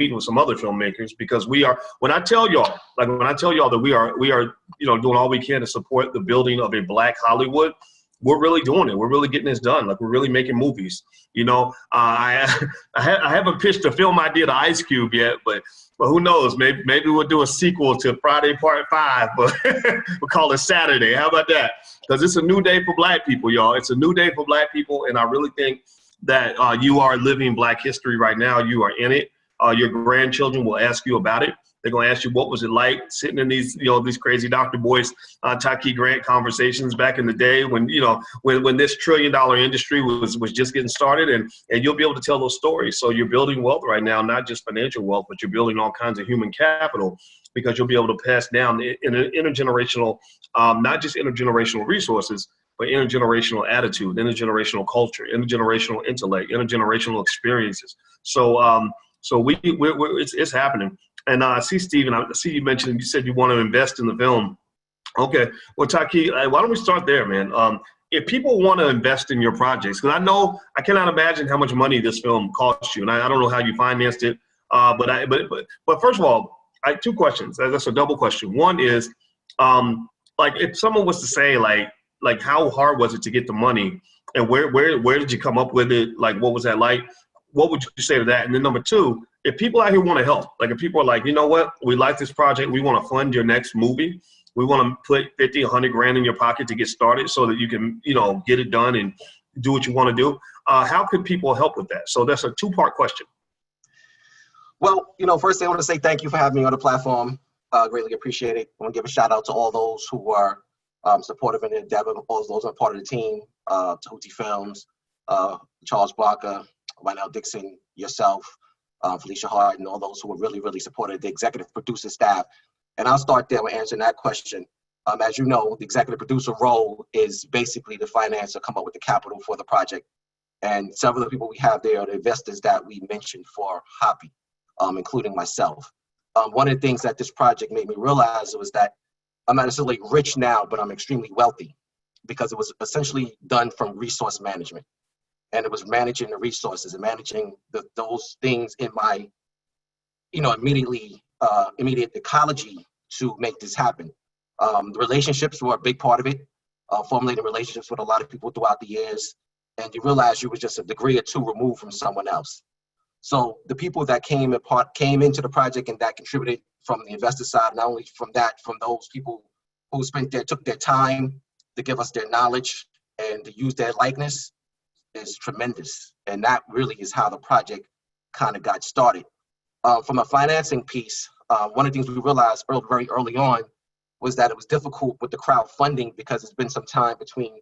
competing with some other filmmakers, because when I tell y'all that we are, doing all we can to support the building of a Black Hollywood, we're really doing it. We're really getting this done. Like, we're really making movies. I haven't pitched a film idea to Ice Cube yet, but who knows? Maybe we'll do a sequel to Friday Part 5, but we'll call it Saturday. How about that? Because it's a new day for Black people, y'all. It's a new day for Black people, and I really think that you are living Black history right now. You are in it. Your grandchildren will ask you about it. They're going to ask you, what was it like sitting in these, these crazy Dr. Boyce, Taki Grant conversations back in the day when, when this $1 trillion industry was just getting started, and you'll be able to tell those stories. So you're building wealth right now, not just financial wealth, but you're building all kinds of human capital, because you'll be able to pass down in an intergenerational, not just intergenerational resources, but intergenerational attitude, intergenerational culture, intergenerational intellect, intergenerational experiences. So it's happening. And I see, Steven, I see you mentioned, you said you want to invest in the film. Okay. Well, Taki, why don't we start there, man? If people want to invest in your projects, because I cannot imagine how much money this film cost you, and I don't know how you financed it. But first of all, I have two questions. That's a double question. One is, like, if someone was to say, like how hard was it to get the money, and where did you come up with it? Like, what was that like? What would you say to that? And then number two, if people out here want to help, like if people are like, you know what, we like this project, we want to fund your next movie, we want to put 50, 100 grand in your pocket to get started so that you can, get it done and do what you want to do. How could people help with that? So that's a two-part question. Well, first thing I want to say, thank you for having me on the platform. Greatly appreciate it. I want to give a shout out to all those who are supportive in the endeavor, those who are part of the team, to HAPI Films, Charles Barker, Rynell Dixon, yourself, Felicia Hart, and all those who were really, really supportive, the executive producer staff. And I'll start there with answering that question. As you know, the executive producer role is basically the finance or come up with the capital for the project. And several of the people we have there are the investors that we mentioned for HAPI, including myself. One of the things that this project made me realize was that I'm not necessarily rich now, but I'm extremely wealthy, because it was essentially done from resource management. And it was managing the resources and managing those things in my, immediate ecology to make this happen. The relationships were a big part of it, formulating relationships with a lot of people throughout the years. And you realize you were just a degree or two removed from someone else. So the people that came into the project and that contributed from the investor side, not only from those people who took their time to give us their knowledge and to use their likeness, is tremendous. And that really is how the project kind of got started. From a financing piece, one of the things we realized very early on was that it was difficult with the crowdfunding, because it's been some time between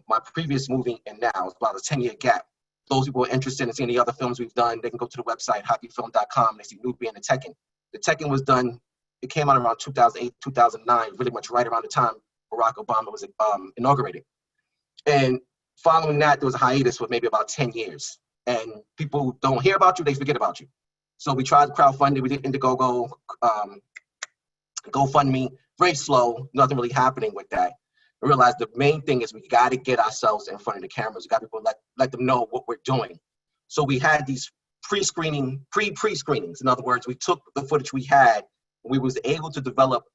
my previous movie and now. It's about a 10-year gap. Those people are interested in seeing the other films we've done, they can go to the website, hapifilm.com. They see Newbie and the Tekken. The Tekken was done, it came out around 2008, 2009, really much right around the time Barack Obama was inaugurated. And following that, there was a hiatus for maybe about 10 years. And people don't hear about you, they forget about you. So we tried crowdfunding, we did Indiegogo, GoFundMe, very slow, nothing really happening with that. I realized the main thing is we got to get ourselves in front of the cameras. We got people let them know what we're doing. So we had these pre-screenings. In other words, we took the footage we had, and we was able to develop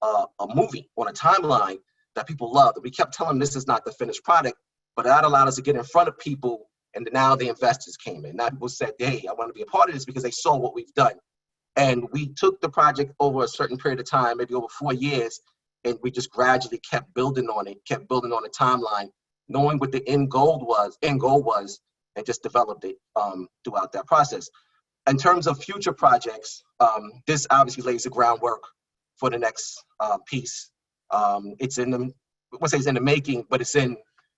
a movie on a timeline that people loved. And we kept telling them this is not the finished product, but that allowed us to get in front of people, and now the investors came in. Now people said, hey, I want to be a part of this because they saw what we've done. And we took the project over a certain period of time, maybe over 4 years, and we just gradually kept building on it, kept building on the timeline, knowing what the end goal was, and just developed it throughout that process. In terms of future projects, this obviously lays the groundwork for the next piece. It's in the, I won't say it's in the making, but it's in,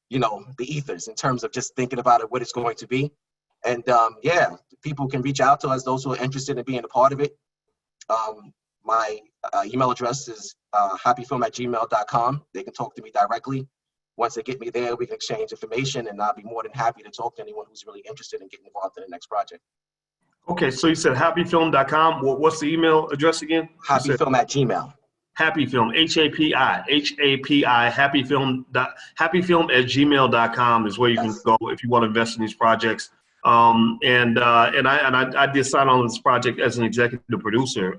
the ethers in terms of just thinking about it, what it's going to be. And yeah, people can reach out to us, those who are interested in being a part of it. My email address is hapifilm@gmail.com. They can talk to me directly. Once they get me there, we can exchange information, and I'll be more than happy to talk to anyone who's really interested in getting involved in the next project. Okay, so you said hapifilm.com. What's the email address again? Hapifilm@gmail. HAPI, H-A-P-I, happyfilm@gmail.com is where you can go if you want to invest in these projects. I did sign on this project as an executive producer,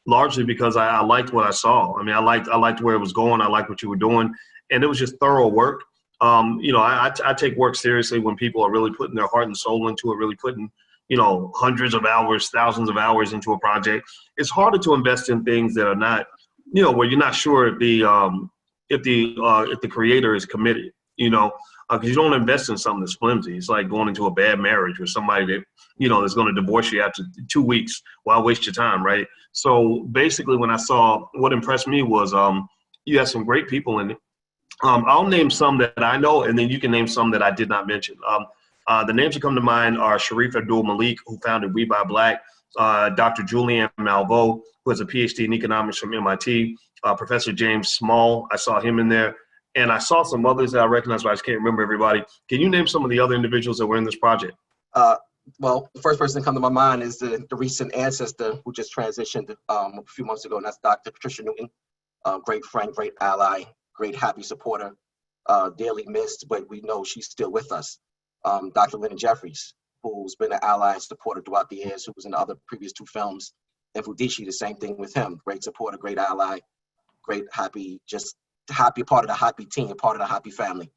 largely because I liked what I saw. I mean, I liked where it was going. I liked what you were doing, and it was just thorough work. I take work seriously when people are really putting their heart and soul into it, really putting, hundreds of hours, thousands of hours into a project. It's harder to invest in things that are not, where you're not sure if the creator is committed, because you don't invest in something that's flimsy. It's like going into a bad marriage with somebody that, is going to divorce you after 2 weeks. Why waste your time, right? So basically, when I saw, what impressed me was you had some great people in it. I'll name some that I know, and then you can name some that I did not mention. The names that come to mind are Sharif Abdul Malik, who founded We Buy Black, Dr. Julianne Malveaux, who has a PhD in economics from MIT, Professor James Small, I saw him in there, and I saw some others that I recognize, but I just can't remember everybody. Can you name some of the other individuals that were in this project? Well, the first person that comes to my mind is the recent ancestor who just transitioned a few months ago, and that's Dr. Patricia Newton, great friend, great ally, great HAPI supporter, dearly missed, but we know she's still with us. Dr. Lennon Jeffries, who's been an ally and supporter throughout the years, who was in the other previous 2 films. And Fudishi, the same thing with him. Great supporter, great ally, great HAPI, just happy part of the HAPI team, a part of the HAPI family.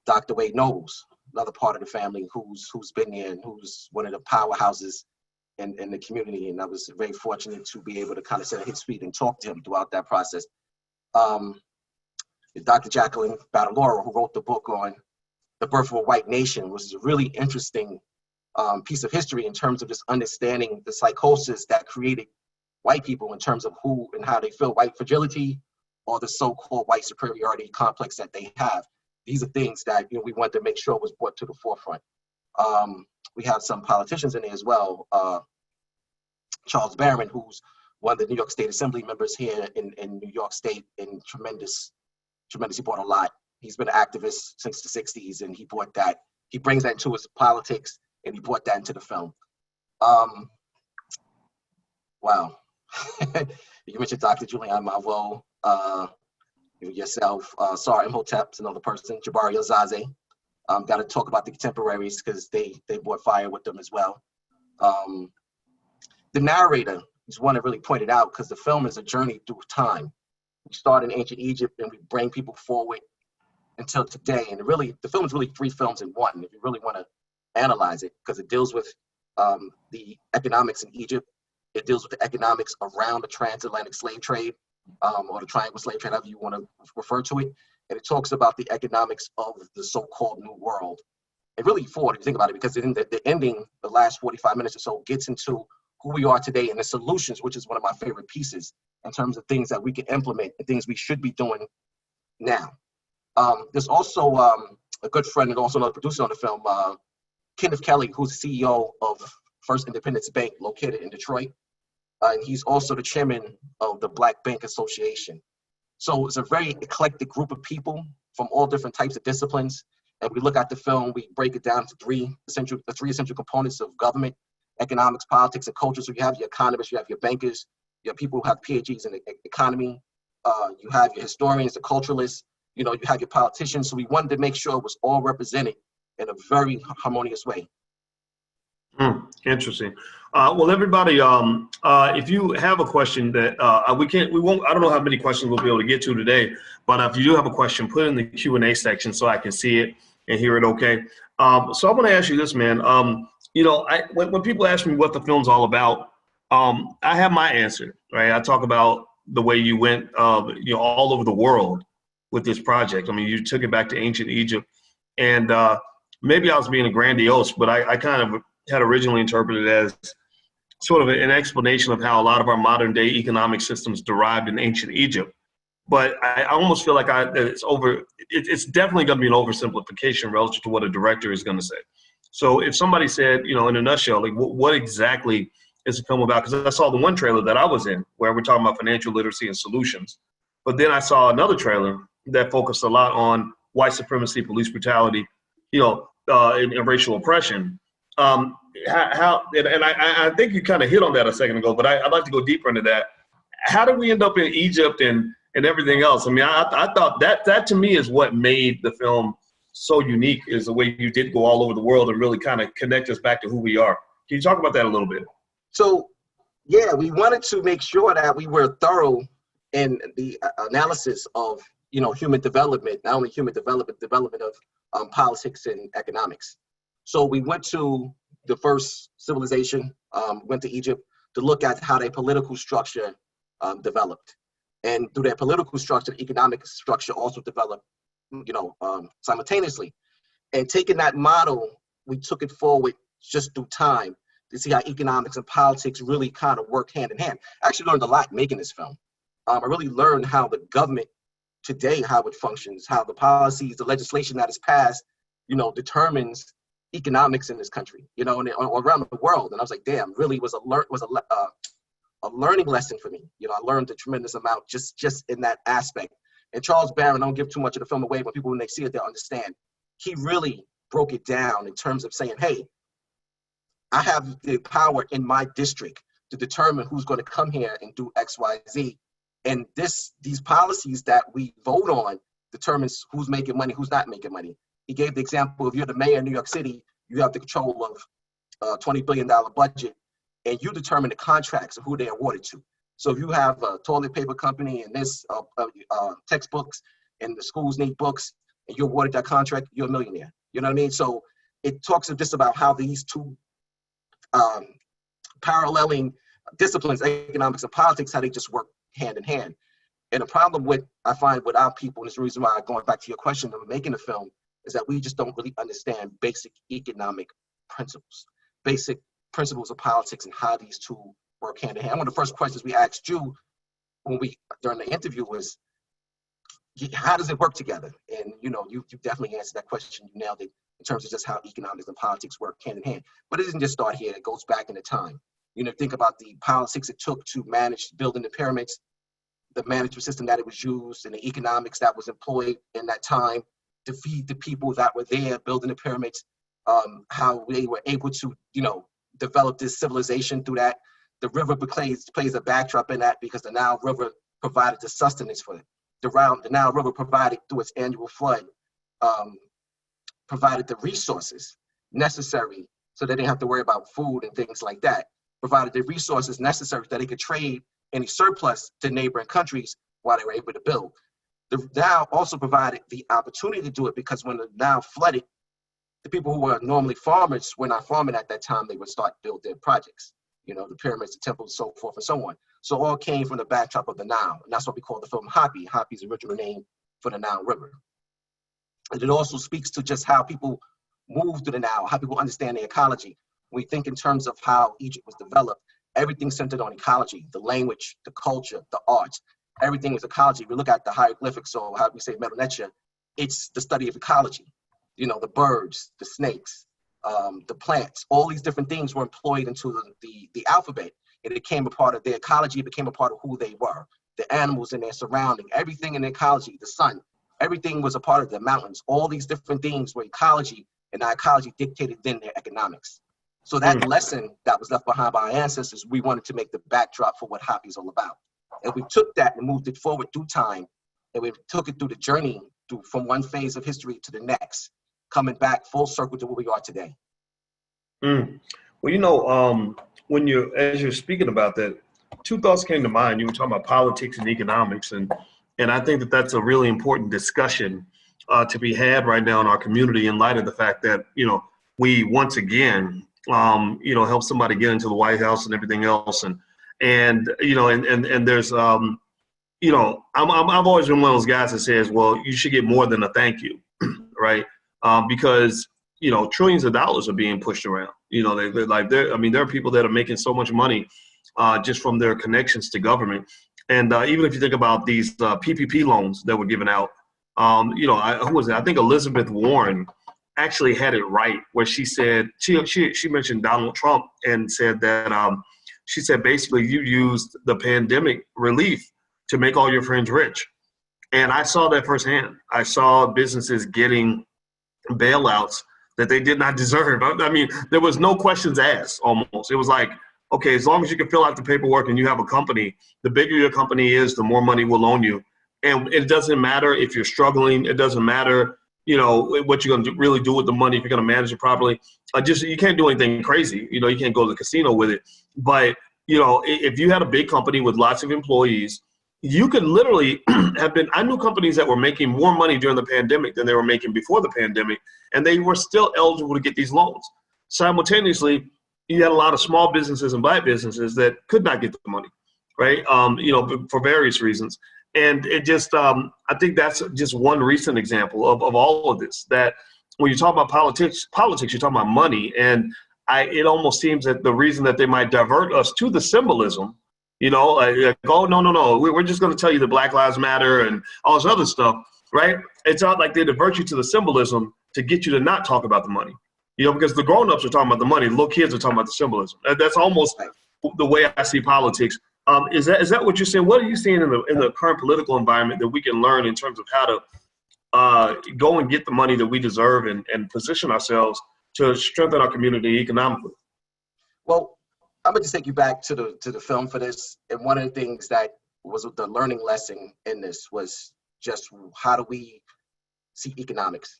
Dr. Wade Nobles, another part of the family who's been here and who's one of the powerhouses in the community. And I was very fortunate to be able to kind of sit at his feet and talk to him throughout that process. Dr. Jacqueline Badalora, who wrote the book on The Birth of a White Nation, which is a really interesting piece of history in terms of just understanding the psychosis that created white people in terms of who and how they feel white fragility or the so-called white superiority complex that they have. These are things that we want to make sure was brought to the forefront. We have some politicians in there as well. Charles Barron, who's one of the New York State Assembly members here in New York State, and tremendous, he brought a lot. He's been an activist since the 60s, and he brings that into his politics, and he brought that into the film. Wow. You mentioned Dr. Julianne Malveaux, yourself, Sar Imhotep's another person, Jabari Azaze. Got to talk about the contemporaries because they brought fire with them as well. The narrator is one that really pointed out, because the film is a journey through time. We start in ancient Egypt and we bring people forward until today. And the film is really 3 films in one, if you really want to analyze it, because it deals with the economics in Egypt. It deals with the economics around the transatlantic slave trade, or the triangle slave trade, however you want to refer to it. And it talks about the economics of the so-called New World. And really forward, if you think about it, because in the ending, the last 45 minutes or so, gets into who we are today and the solutions, which is one of my favorite pieces in terms of things that we can implement and things we should be doing now. There's also a good friend and also another producer on the film, Kenneth Kelly, who's the CEO of First Independence Bank located in Detroit. And he's also the chairman of the Black Bank Association. So it's a very eclectic group of people from all different types of disciplines. And we look at the film, we break it down to the 3 essential components of government, economics, politics, and culture. So you have your economists, you have your bankers, you have people who have PhDs in the economy, you have your historians, the culturalists, you have your politicians. So we wanted to make sure it was all represented in a very harmonious way. Interesting. Well, everybody, if you have a question that I don't know how many questions we'll be able to get to today, but if you do have a question, put it in the Q&A section so I can see it and hear it okay. So I'm going to ask you this, man. When people ask me what the film's all about, I have my answer, right? I talk about the way you went, all over the world with this project. I mean, you took it back to ancient Egypt, and maybe I was being grandiose, but I kind of had originally interpreted as sort of an explanation of how a lot of our modern day economic systems derived in ancient Egypt. But I almost feel like it's definitely going to be an oversimplification relative to what a director is going to say. So if somebody said, in a nutshell, like what exactly is the film about? Because I saw the one trailer that I was in where we're talking about financial literacy and solutions. But then I saw another trailer that focused a lot on white supremacy, police brutality, and racial oppression. I think you kind of hit on that a second ago, but I'd like to go deeper into that. How did we end up in Egypt and everything else? I mean, I thought that to me is what made the film so unique is the way you did go all over the world and really kind of connect us back to who we are. Can you talk about that a little bit? So, yeah, we wanted to make sure that we were thorough in the analysis of, human development, not only human development of politics and economics. So we went to the first civilization, went to Egypt to look at how their political structure developed. And through their political structure, the economic structure also developed, simultaneously. And taking that model, we took it forward just through time to see how economics and politics really kind of work hand in hand. I actually learned a lot making this film. I really learned how the government today, how it functions, how the policies, the legislation that is passed, determines economics in this country, and around the world. And I was like, damn, really was a learning lesson for me. I learned a tremendous amount just in that aspect. And Charles Barron, I don't give too much of the film away, but people, when they see it, they'll understand. He really broke it down in terms of saying, hey, I have the power in my district to determine who's going to come here and do X, Y, Z. And these policies that we vote on determines who's making money, who's not making money. He gave the example, if you're the mayor of New York City, you have the control of a $20 billion budget, and you determine the contracts of who they're awarded to. So if you have a toilet paper company and this textbooks, and the schools need books, and you're awarded that contract, you're a millionaire. You know what I mean? So it talks just about how these two paralleling disciplines, economics and politics, how they just work hand in hand. And the problem I find with our people, and it's the reason why, going back to your question of making the film, is that we just don't really understand basic economic principles, basic principles of politics and how these two work hand in hand. One of the first questions we asked you during the interview was, how does it work together? And you definitely answered that question. You nailed it in terms of just how economics and politics work hand in hand. But it doesn't just start here. It goes back into time. Think about the politics it took to manage building the pyramids, the management system that it was used, and the economics that was employed in that time to feed the people that were there building the pyramids, how they were able to, develop this civilization through that. The river plays a backdrop in that, because the Nile River provided the sustenance for it. The Nile River provided, through its annual flood, provided the resources necessary so they didn't have to worry about food and things like that. Provided the resources necessary that they could trade any surplus to neighboring countries while they were able to build. The Nile also provided the opportunity to do it, because when the Nile flooded, the people who were normally farmers were not farming at that time. They would start to build their projects, the pyramids, the temples, so forth and so on. So all came from the backdrop of the Nile. And that's what we call the film HAPI. HAPI is the original name for the Nile River. And it also speaks to just how people move through the Nile, how people understand the ecology. When we think in terms of how Egypt was developed, everything centered on ecology, the language, the culture, the arts, everything was ecology. We look at the hieroglyphics, so how we say Medu Neter, it's the study of ecology. The birds, the snakes, the plants, all these different things were employed into the alphabet. And it became a part of their ecology, it became a part of who they were. The animals in their surrounding, everything in the ecology, the sun, everything was a part of the mountains. All these different things were ecology, and that ecology dictated then their economics. So that lesson that was left behind by our ancestors, we wanted to make the backdrop for what HAPI is all about. And we took that and moved it forward through time, and we took it through the journey from one phase of history to the next, coming back full circle to where we are today. Well, as you're speaking about that, two thoughts came to mind. You were talking about politics and economics, and I think that that's a really important discussion to be had right now in our community, in light of the fact that we once again help somebody get into the White House and everything else, and there's I've always been one of those guys that says, well, you should get more than a thank you, right? Because trillions of dollars are being pushed around. There are people that are making so much money just from their connections to government. And even if you think about these PPP loans that were given out, who was it? I think Elizabeth Warren actually had it right, where she said, she mentioned Donald Trump and said that, she said, basically, you used the pandemic relief to make all your friends rich. And I saw that firsthand. I saw businesses getting bailouts that they did not deserve. I mean, there was no questions asked almost. It was like, okay, as long as you can fill out the paperwork and you have a company, the bigger your company is, the more money we'll loan you. And it doesn't matter if you're struggling. It doesn't matter you know, what you're going to really do with the money if you're going to manage it properly. Just you can't do anything crazy. You know, you can't go to the casino with it. But, you know, if you had a big company with lots of employees, you could literally have been, I knew companies that were making more money during the pandemic than they were making before the pandemic, and they were still eligible to get these loans. Simultaneously, you had a lot of small businesses and black businesses that could not get the money, right? You know, for various reasons. And it just, I think that's just one recent example of all of this, that when you talk about politics, you're talking about money. And it almost seems that the reason that they might divert us to the symbolism, you know, like, oh, no, we're just going to tell you that Black Lives Matter and all this other stuff, right? It's not like they divert you to the symbolism to get you to not talk about the money, you know, because the grown-ups are talking about the money, the little kids are talking about the symbolism. That's almost the way I see politics. Is that what you're saying? What are you seeing in the current political environment that we can learn in terms of how to go and get the money that we deserve and position ourselves to strengthen our community economically? Well, I'm gonna just take you back to the film for this. And one of the things that was the learning lesson in this was just how do we see economics?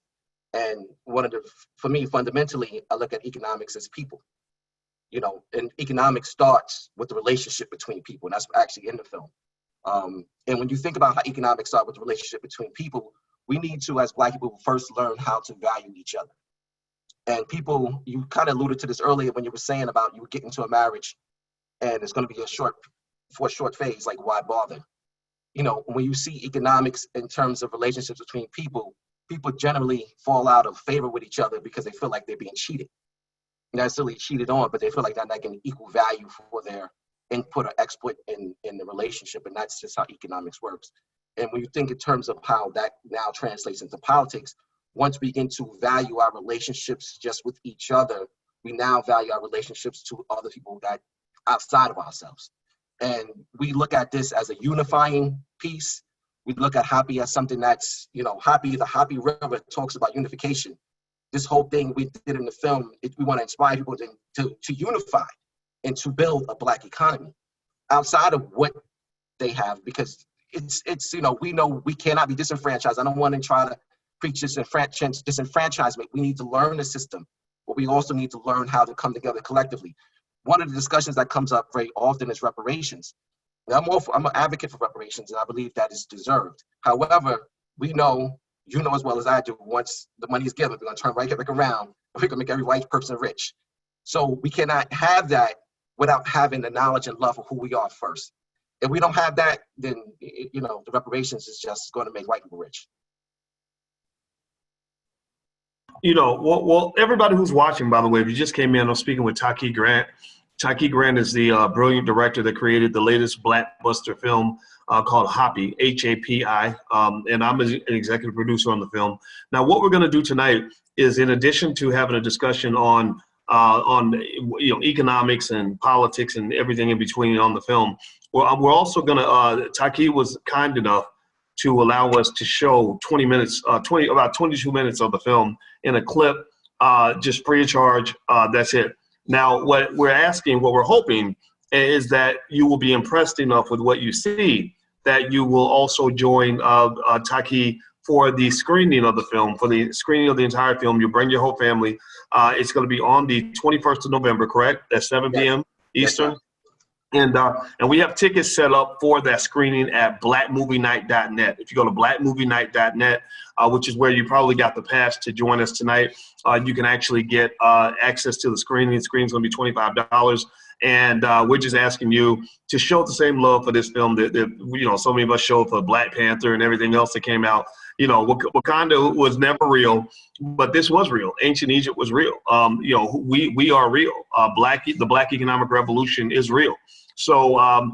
And for me, fundamentally, I look at economics as people. You know, and economics starts with the relationship between people, and that's actually in the film. And when you think about how economics start with the relationship between people, we need to, as Black people, first learn how to value each other. And people, you kind of alluded to this earlier when you were saying about you would get into a marriage and it's going to be for a short phase, like why bother? You know, when you see economics in terms of relationships between people, people generally fall out of favor with each other because they feel like they're being cheated. Not necessarily cheated on, but they feel like they're not getting equal value for their input or exploit in the relationship. And that's just how economics works. And when you think in terms of how that now translates into politics, once we begin to value our relationships just with each other, we now value our relationships to other people that outside of ourselves. And we look at this as a unifying piece. We look at HAPI as something that's, you know, HAPI, the HAPI River talks about unification. This whole thing we did in the film, we want to inspire people to unify and to build a Black economy outside of what they have, because it's you know we cannot be disenfranchised. I don't want to try to preach disenfranchisement. We need to learn the system, but we also need to learn how to come together collectively. One of the discussions that comes up very often is reparations. I'm an advocate for reparations, and I believe that is deserved. However, we know, you know as well as I do, once the money is given, we're going to turn right back around, and we're going to make every white person rich. So we cannot have that without having the knowledge and love of who we are first. If we don't have that, then, you know, the reparations is just going to make white people rich. You know, well, everybody who's watching, by the way, if you just came in, I'm speaking with Taki Grant. Taki Grant is the brilliant director that created the latest blockbuster film called HAPI, H-A-P-I, and I'm an executive producer on the film. Now, what we're going to do tonight is, in addition to having a discussion on you know, economics and politics and everything in between on the film, we're also going to, Taki was kind enough to allow us to show 20 minutes, about 22 minutes of the film in a clip, just free of charge. That's it. Now, what we're hoping is that you will be impressed enough with what you see that you will also join Taki for the screening of the film, for the screening of the entire film. You bring your whole family. It's going to be on the 21st of November, correct? At 7 p.m. Eastern. Yes, and we have tickets set up for that screening at blackmovienight.net. If you go to blackmovienight.net, which is where you probably got the pass to join us tonight, you can actually get access to the screening. The screening's going to be $25. And we're just asking you to show the same love for this film that you know, so many of us showed for Black Panther and everything else that came out. You know, Wakanda was never real, but this was real. Ancient Egypt was real. You know, we are real. The Black economic revolution is real. So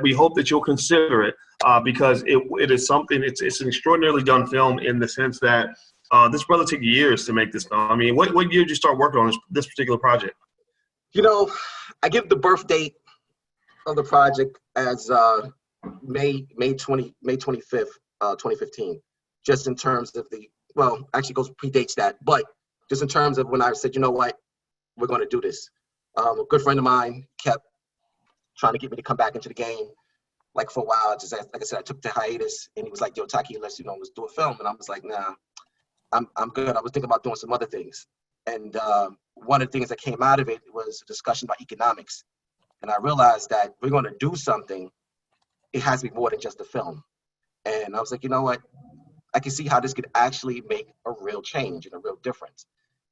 we hope that you'll consider it because it is something. It's an extraordinarily done film in the sense that this brother took years to make this film. I mean, what year did you start working on this particular project? You know, I give the birth date of the project as May 25th, 2015. Just in terms of actually predates that, but just in terms of when I said, you know what, we're going to do this. A good friend of mine kept trying to get me to come back into the game. Like for a while, like I said, I took the hiatus, and he was like, "Yo, Taki, let's do a film." And I was like, "Nah, I'm good. I was thinking about doing some other things. And one of the things that came out of it was a discussion about economics. And I realized that if we're going to do something, it has to be more than just a film. And I was like, you know what? I can see how this could actually make a real change and a real difference.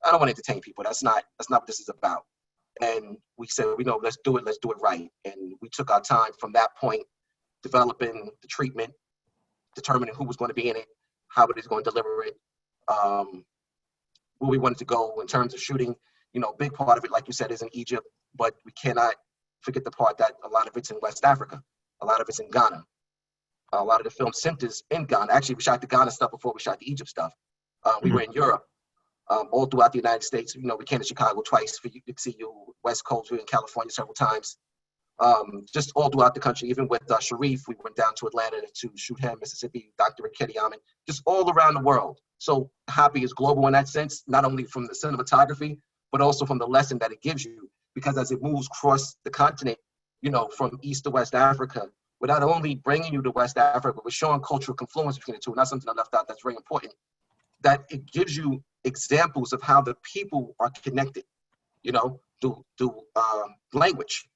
I don't want to entertain people. That's not what this is about. And we said, let's do it right. And we took our time from that point, developing the treatment, determining who was going to be in it, how it is going to deliver it, where we wanted to go in terms of shooting. Big part of it, like you said, is in Egypt, but we cannot forget the part that a lot of it's in West Africa. A lot of it's in Ghana. A lot of the film centers in Ghana. Actually, we shot the Ghana stuff before we shot the Egypt stuff. We were in Europe, all throughout the United States. We came to Chicago twice for you to see you, West Coast. We were in California several times. Just all throughout the country, even with Sharif, we went down to Atlanta to shoot him, Mississippi, Dr. Raketi Amin, just all around the world. So HAPI is global in that sense, not only from the cinematography, but also from the lesson that it gives you. Because as it moves across the continent, from East to West Africa, we're not only bringing you to West Africa, but we're showing cultural confluence between the two. And that's something I left out that's very important, that it gives you examples of how the people are connected, through language.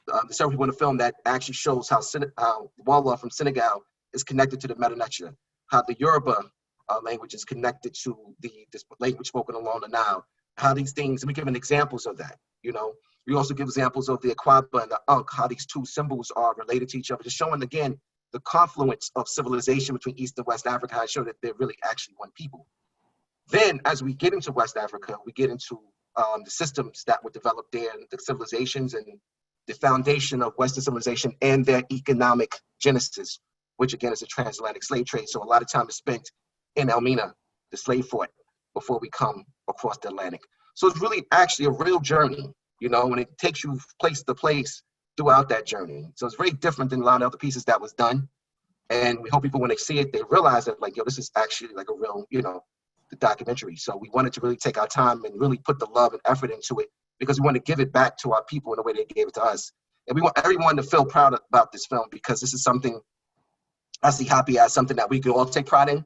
There's several people in the film that actually shows how Wallah from Senegal is connected to the Meta Nature, how the Yoruba language is connected to this language spoken along the Nile, how these things, and we're giving examples of that, We also give examples of the Akwaba and the Ankh, how these two symbols are related to each other, just showing, again, the confluence of civilization between East and West Africa, and show that they're really actually one people. Then, as we get into West Africa, we get into the systems that were developed there, and the civilizations and the foundation of Western civilization and their economic genesis, which again is a transatlantic slave trade. So a lot of time is spent in Elmina, the slave port, before we come across the Atlantic. So it's really actually a real journey, and it takes you place to place throughout that journey. So it's very different than a lot of other pieces that was done. And we hope people, when they see it, they realize that, like, this is actually like a real, the documentary. So we wanted to really take our time and really put the love and effort into it, because we want to give it back to our people in the way they gave it to us. And we want everyone to feel proud about this film, because this is something I see HAPI as something that we can all take pride in,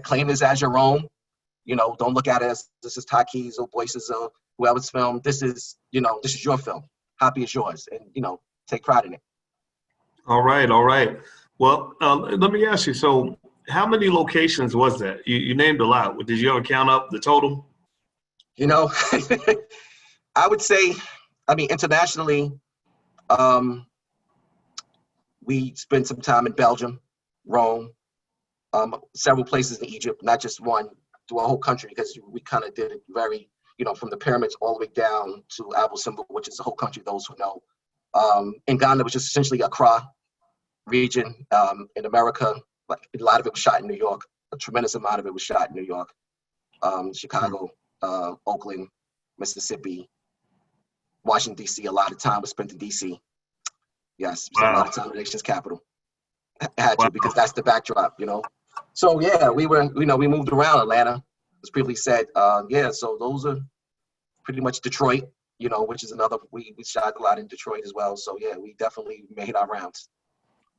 claim this as your own. Don't look at it as this is Taki's or Boyce's or whoever's film. This is your film. HAPI is yours, and, take pride in it. All right. Well, let me ask you, so how many locations was that? You named a lot. Did you ever count up the total? I would say, internationally, we spent some time in Belgium, Rome, several places in Egypt, not just one, through our whole country, because we kind of did it very, from the pyramids all the way down to Abu Simbel, which is the whole country, those who know. In Ghana, which is essentially Accra region. In America, like a lot of it was shot in New York. A tremendous amount of it was shot in New York, Chicago, Oakland, Mississippi, Washington, D.C. A lot of time was spent in D.C. Yes, wow. A lot of time in the nation's capital. Had to, because that's the backdrop, So yeah, we moved around Atlanta, as previously said. So those are pretty much Detroit, which is another, we shot a lot in Detroit as well. So yeah, we definitely made our rounds.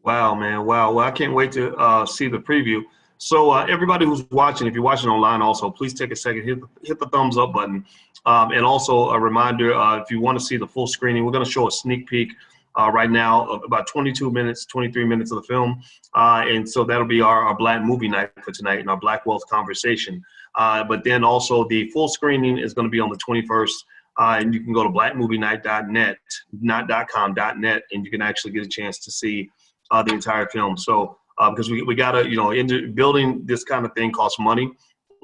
Wow, man. Wow. Well, I can't wait to see the preview. So everybody who's watching, if you're watching online also, please take a second, hit the thumbs up button. And also a reminder, if you want to see the full screening, we're going to show a sneak peek right now of about 23 minutes of the film. And so that'll be our Black movie night for tonight and our Black Wealth conversation. But then also the full screening is going to be on the 21st. And you can go to blackmovienight.net, not .com, .net, and you can actually get a chance to see the entire film. So because we got to, building this kind of thing costs money.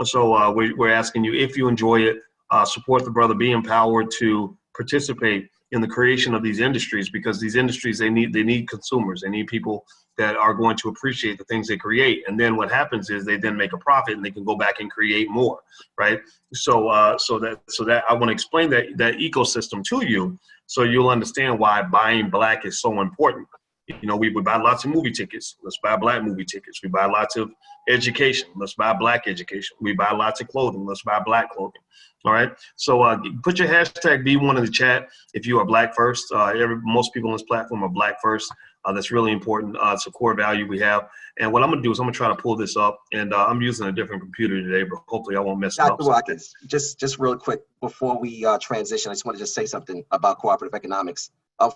So we're asking you, if you enjoy it, support the brother, be empowered to participate in the creation of these industries, because these industries, they need consumers. They need people that are going to appreciate the things they create. And then what happens is they then make a profit and they can go back and create more, right? So so that I want to explain that ecosystem to you, so you'll understand why buying Black is so important. You know, we buy lots of movie tickets. Let's buy black movie tickets. We buy lots of education. Let's buy black education. We buy lots of clothing. Let's buy black clothing. All right. So put your hashtag B1 in the chat if you are Black First. Most people on this platform are Black First. That's really important. It's a core value we have. And what I'm going to do is I'm going to try to pull this up. And I'm using a different computer today, but hopefully I won't mess it up. Dr. Watkins, just real quick before we transition, I just want to just say something about cooperative economics.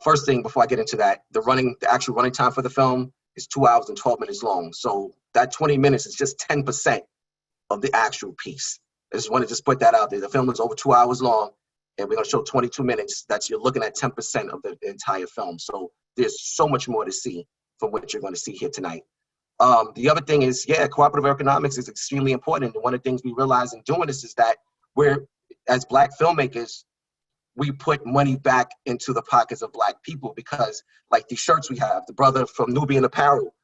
First thing, before I get into that, the actual running time for the film is 2 hours and 12 minutes long. So that 20 minutes is just 10% of the actual piece. I just want to just put that out there. The film is over 2 hours long, and we're going to show 22 minutes. You're looking at 10% of the entire film. So there's so much more to see from what you're going to see here tonight. The other thing is, cooperative economics is extremely important. And one of the things we realize in doing this is that as Black filmmakers, we put money back into the pockets of Black people, because like these shirts we have, the brother from Nubian Apparel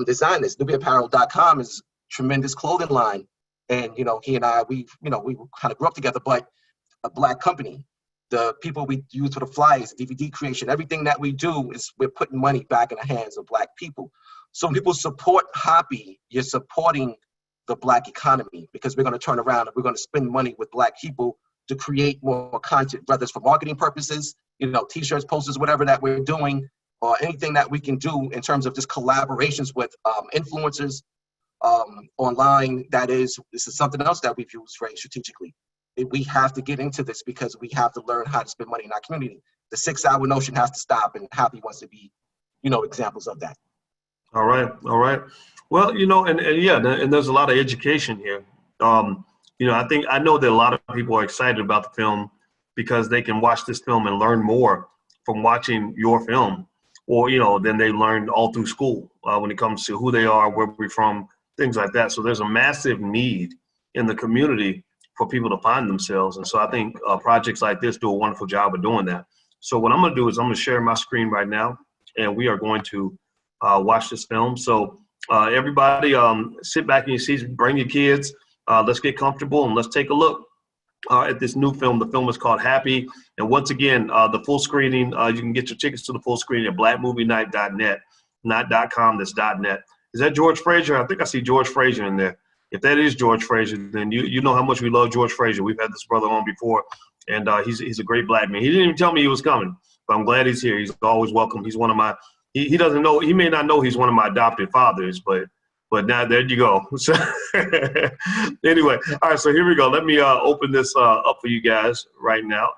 designed this. NubianApparel.com is a tremendous clothing line. And, he and I, we kind of grew up together, but a Black company. The people we use for the flyers, DVD creation, everything that we do is we're putting money back in the hands of Black people. So when people support HAPI, you're supporting the Black economy, because we're going to turn around and we're going to spend money with Black people to create more content, whether it's for marketing purposes, t-shirts, posters, whatever that we're doing, or anything that we can do in terms of just collaborations with influencers online. This is something else that we've used very strategically. We have to get into this because we have to learn how to spend money in our community. The 6 hour notion has to stop, and HAPI wants to be, examples of that. All right. Well, and there's a lot of education here. I know that a lot of people are excited about the film because they can watch this film and learn more from watching your film, or, than they learned all through school when it comes to who they are, where we're from, things like that. So there's a massive need in the community for people to find themselves. And so I think projects like this do a wonderful job of doing that. So what I'm going to do is I'm going to share my screen right now, and we are going to watch this film. So everybody sit back in your seats, bring your kids. Let's get comfortable and let's take a look at this new film. The film is called HAPI. And once again, the full screening, you can get your tickets to the full screening at blackmovienight.net, not .com, that's .net. Is that George Fraser? I think I see George Fraser in there. If that is George Fraser, then you know how much we love George Fraser. We've had this brother on before, and he's a great Black man. He didn't even tell me he was coming, but I'm glad he's here. He's always welcome. He's one of my, he doesn't know, he may not know he's one of my adopted fathers, but now there you go. So anyway, all right, so here we go. Let me open this up for you guys right now.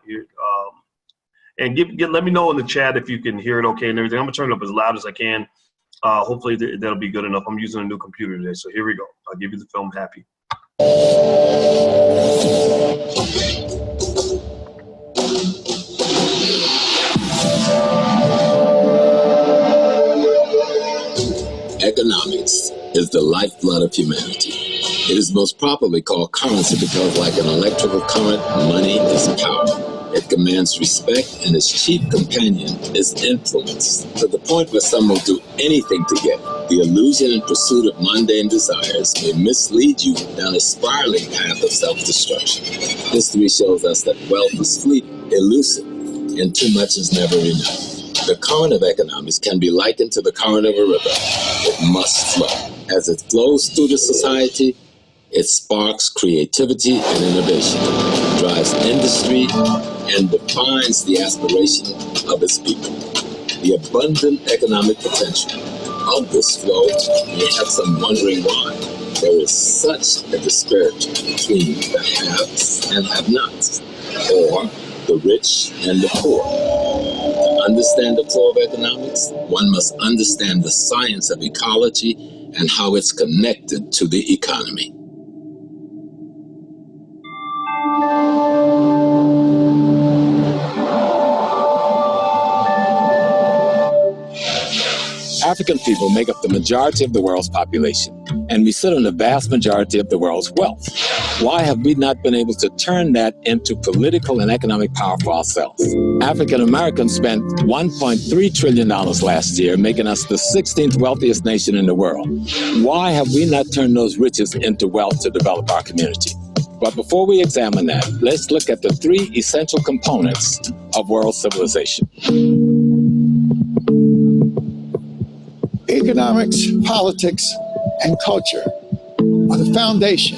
And let me know in the chat if you can hear it okay and everything. I'm gonna turn it up as loud as I can. Hopefully that'll be good enough. I'm using a new computer today, so here we go. I'll give you the film HAPI. Economics is the lifeblood of humanity. It is most properly called currency because, like an electrical current, money is power. It commands respect, and its chief companion is influence, to the point where some will do anything to get it. The illusion and pursuit of mundane desires may mislead you down a spiraling path of self-destruction. History shows us that wealth is fleeting, elusive, and too much is never enough. The current of economics can be likened to the current of a river. It must flow. As it flows through the society, it sparks creativity and innovation, drives industry, and defines the aspiration of its people. The abundant economic potential of this flow may have some wondering why there is such a disparity between the haves and have-nots, or the rich and the poor. To understand the flow of economics, one must understand the science of ecology and how it's connected to the economy. African people make up the majority of the world's population, and we sit on the vast majority of the world's wealth. Why have we not been able to turn that into political and economic power for ourselves? African Americans spent $1.3 trillion last year, making us the 16th wealthiest nation in the world. Why have we not turned those riches into wealth to develop our community? But before we examine that, let's look at the three essential components of world civilization. Economics, politics, and culture are the foundation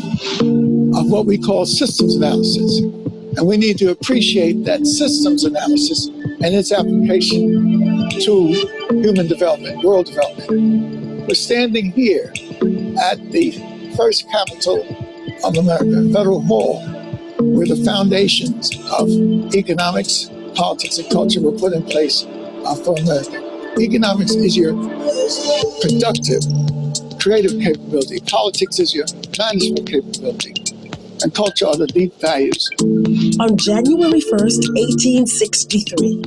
of what we call systems analysis. And we need to appreciate that systems analysis and its application to human development, world development. We're standing here at the first capital of America, Federal Hall, where the foundations of economics, politics, and culture were put in place for America. Economics is your productive, creative capability. Politics is your management capability. And culture are the deep values. On January 1st, 1863,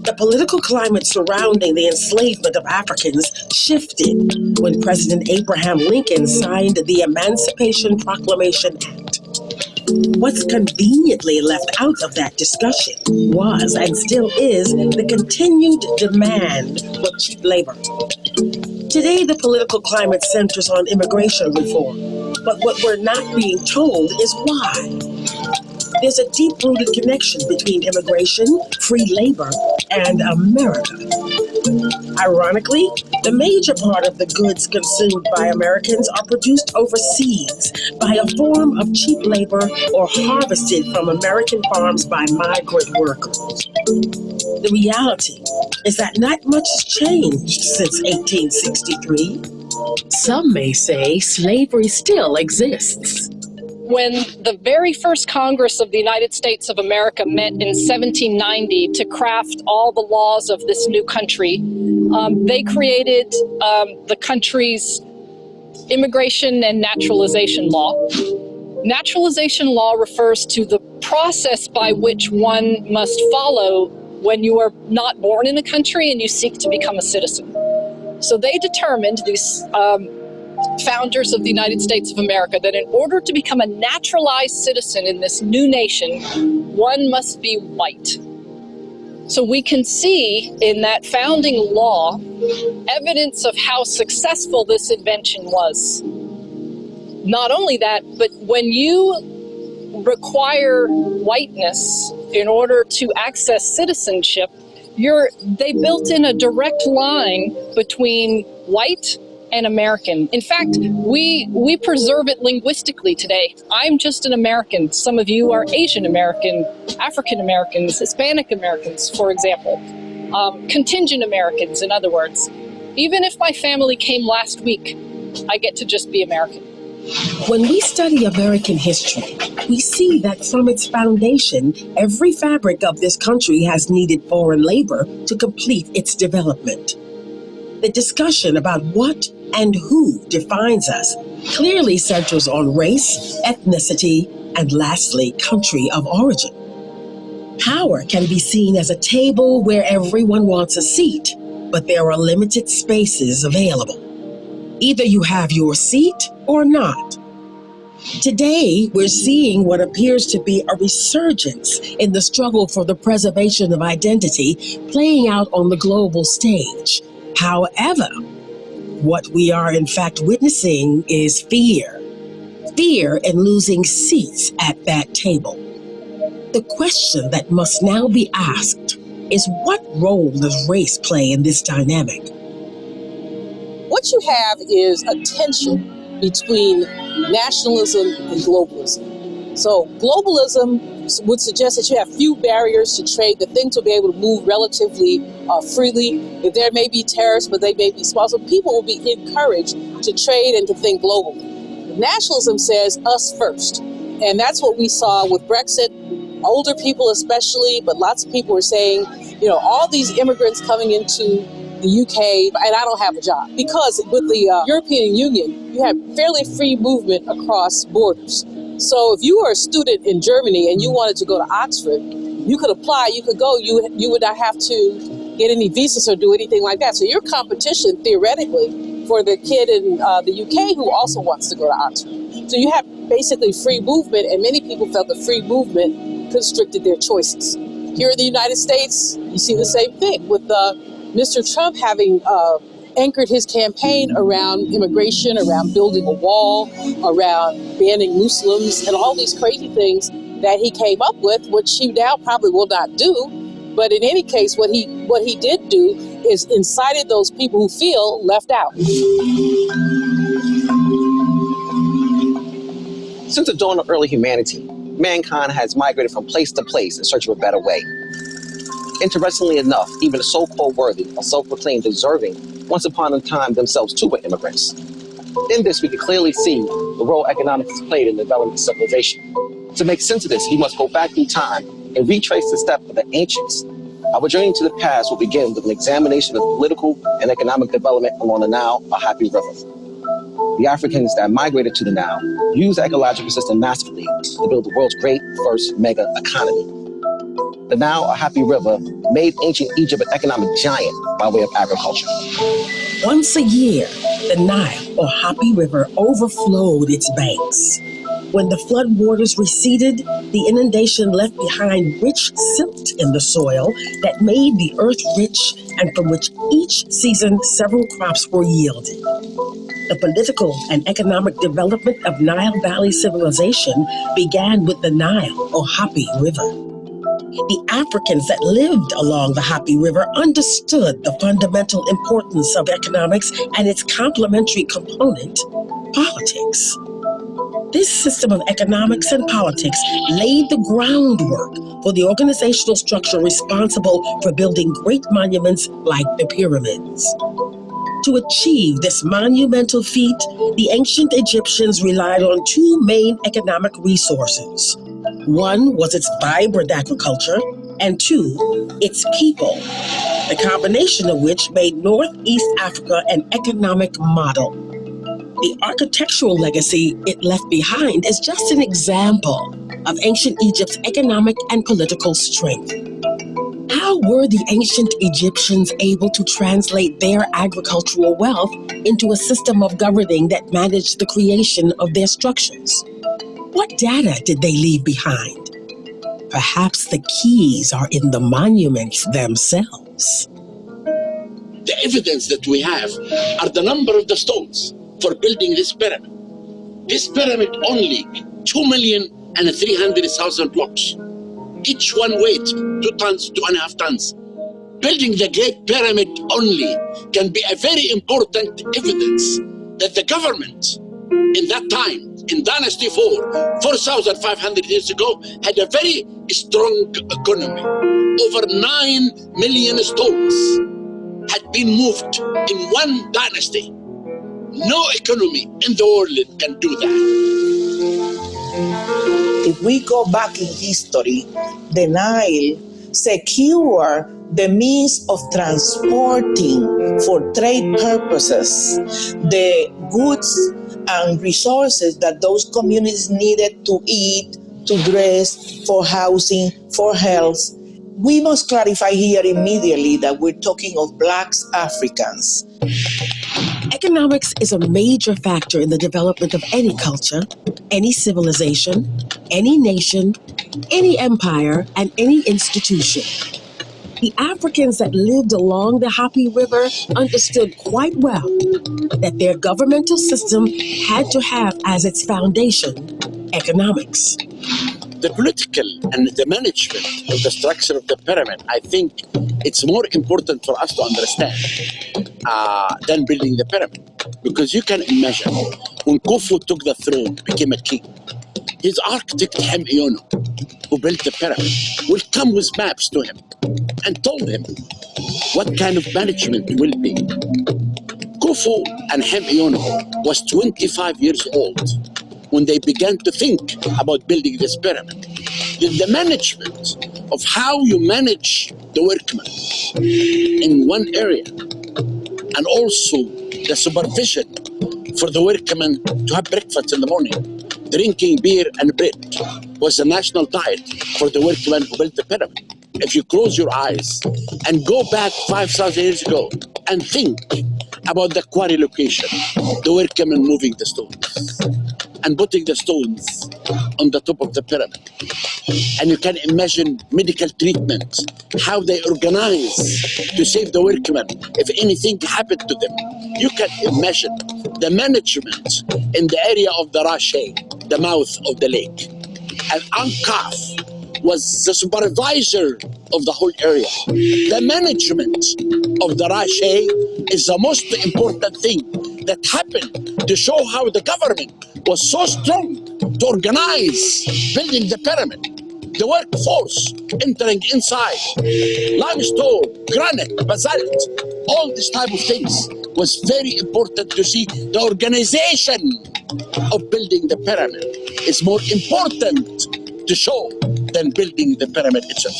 the political climate surrounding the enslavement of Africans shifted when President Abraham Lincoln signed the Emancipation Proclamation Act. What's conveniently left out of that discussion was, and still is, the continued demand for cheap labor. Today, the political climate centers on immigration reform, but what we're not being told is why. There's a deep-rooted connection between immigration, free labor, and America. Ironically, the major part of the goods consumed by Americans are produced overseas by a form of cheap labor or harvested from American farms by migrant workers. The reality is that not much has changed since 1863. Some may say slavery still exists. When the very first Congress of the United States of America met in 1790 to craft all the laws of this new country, they created the country's immigration and naturalization law. Naturalization law refers to the process by which one must follow when you are not born in a country and you seek to become a citizen. So they determined, these founders of the United States of America, that in order to become a naturalized citizen in this new nation, one must be white. So we can see in that founding law evidence of how successful this invention was. Not only that, but when you require whiteness in order to access citizenship, they built in a direct line between white and American. In fact, we preserve it linguistically today. I'm just an American. Some of you are Asian American, African Americans, Hispanic Americans, for example. Contingent Americans, in other words. Even if my family came last week, I get to just be American. When we study American history, we see that from its foundation, every fabric of this country has needed foreign labor to complete its development. The discussion about what and who defines us clearly centers on race, ethnicity, and lastly, country of origin. Power can be seen as a table where everyone wants a seat, but there are limited spaces available. Either you have your seat or not. Today, we're seeing what appears to be a resurgence in the struggle for the preservation of identity playing out on the global stage. However, what we are in fact witnessing is fear. Fear in losing seats at that table. The question that must now be asked is, what role does race play in this dynamic? What you have is a tension between nationalism and globalism. So globalism would suggest that you have few barriers to trade, that things will be able to move relatively freely. If there may be tariffs, but they may be small. So people will be encouraged to trade and to think globally. Nationalism says us first. And that's what we saw with Brexit. Older people especially, but lots of people were saying, all these immigrants coming into the UK, and I don't have a job. Because with the European Union, you have fairly free movement across borders. So if you were a student in Germany and you wanted to go to Oxford, you could apply, you could go, you would not have to get any visas or do anything like that. So your competition, theoretically, for the kid in the UK who also wants to go to Oxford. So you have basically free movement, and many people felt the free movement constricted their choices. Here in the United States, you see the same thing with Mr. Trump having anchored his campaign around immigration, around building a wall, around banning Muslims, and all these crazy things that he came up with, which he now probably will not do. But in any case, what he did do is incited those people who feel left out. Since the dawn of early humanity, mankind has migrated from place to place in search of a better way. Interestingly enough, even the so-called worthy or self-proclaimed deserving once upon a time themselves too were immigrants. In this, we can clearly see the role economics has played in the development of civilization. To make sense of this, we must go back through time and retrace the steps of the ancients. Our journey to the past will begin with an examination of political and economic development along the Nile or HAPI River. The Africans that migrated to the Nile used the ecological system masterfully to build the world's great first mega economy. The Nile or HAPI River made ancient Egypt an economic giant by way of agriculture. Once a year, the Nile or HAPI River overflowed its banks. When the flood waters receded, the inundation left behind rich silt in the soil that made the earth rich and from which each season several crops were yielded. The political and economic development of Nile Valley civilization began with the Nile or HAPI River. The Africans that lived along the HAPI River understood the fundamental importance of economics and its complementary component, politics. This system of economics and politics laid the groundwork for the organizational structure responsible for building great monuments like the pyramids. To achieve this monumental feat, the ancient Egyptians relied on two main economic resources. One was its vibrant agriculture, and two, its people, the combination of which made Northeast Africa an economic model. The architectural legacy it left behind is just an example of ancient Egypt's economic and political strength. How were the ancient Egyptians able to translate their agricultural wealth into a system of governing that managed the creation of their structures? What data did they leave behind? Perhaps the keys are in the monuments themselves. The evidence that we have are the number of the stones for building this pyramid. This pyramid only 2,300,000 blocks. Each one weight 2 tons, 2.5 tons. Building the Great Pyramid only can be a very important evidence that the government in that time, in Dynasty 4, 4,500 years ago, had a very strong economy. Over 9 million stones had been moved in one dynasty. No economy in the world can do that. If we go back in history, the Nile secured the means of transporting for trade purposes the goods and resources that those communities needed to eat, to dress, for housing, for health. We must clarify here immediately that we're talking of Black Africans. Economics is a major factor in the development of any culture, any civilization, any nation, any empire, and any institution. The Africans that lived along the HAPI River understood quite well that their governmental system had to have as its foundation economics. The political and the management of the structure of the pyramid, I think it's more important for us to understand than building the pyramid. Because you can imagine, when Khufu took the throne, became a king, his architect, Hemiono, who built the pyramid, will come with maps to him and told him what kind of management will be. Khufu and Hemiono was 25 years old when they began to think about building this pyramid. The management of how you manage the workmen in one area, and also the supervision for the workmen to have breakfast in the morning, drinking beer and bread, was a national diet for the workmen who built the pyramid. If you close your eyes and go back 5,000 years ago and think about the quarry location, the workmen moving the stones and putting the stones on the top of the pyramid. And you can imagine medical treatment, how they organize to save the workmen if anything happened to them. You can imagine the management in the area of the Rache, the mouth of the lake. And Ankaf was the supervisor of the whole area. The management of the Rache is the most important thing that happened to show how the government was so strong to organize building the pyramid. The workforce entering inside, limestone, granite, basalt, all this type of things was very important to see. The organization of building the pyramid is more important to show than building the pyramid itself.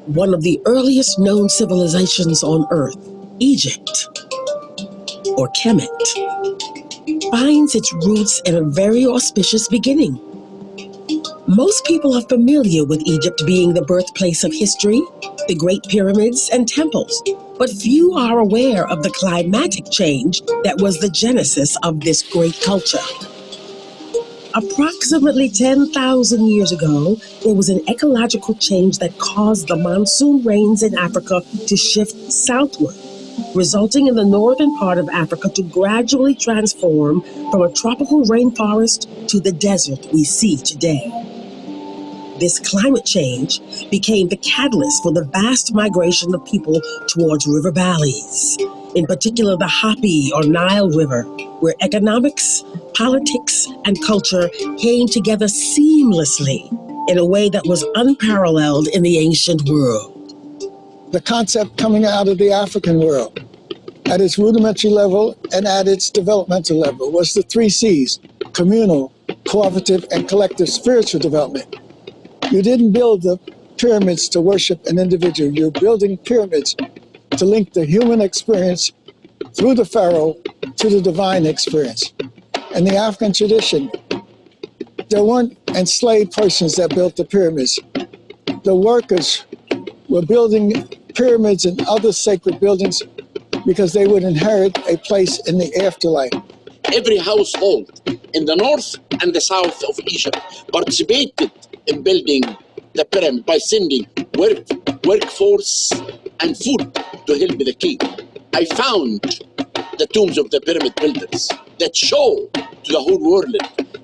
One of the earliest known civilizations on Earth, Egypt, or Kemet, finds its roots in a very auspicious beginning. Most people are familiar with Egypt being the birthplace of history, the Great Pyramids, and temples, but few are aware of the climatic change that was the genesis of this great culture. Approximately 10,000 years ago, there was an ecological change that caused the monsoon rains in Africa to shift southward, resulting in the northern part of Africa to gradually transform from a tropical rainforest to the desert we see today. This climate change became the catalyst for the vast migration of people towards river valleys, in particular the HAPI or Nile River, where economics, politics, and culture came together seamlessly in a way that was unparalleled in the ancient world. The concept coming out of the African world at its rudimentary level and at its developmental level was the 3 C's: communal, cooperative, and collective spiritual development. You didn't build the pyramids to worship an individual. You're building pyramids to link the human experience through the pharaoh to the divine experience. In the African tradition, there weren't enslaved persons that built the pyramids. The workers were building pyramids and other sacred buildings because they would inherit a place in the afterlife. Every household in the north and the south of Egypt participated in building the pyramid by sending workforce and food to help the king. I found the tombs of the pyramid builders that show to the whole world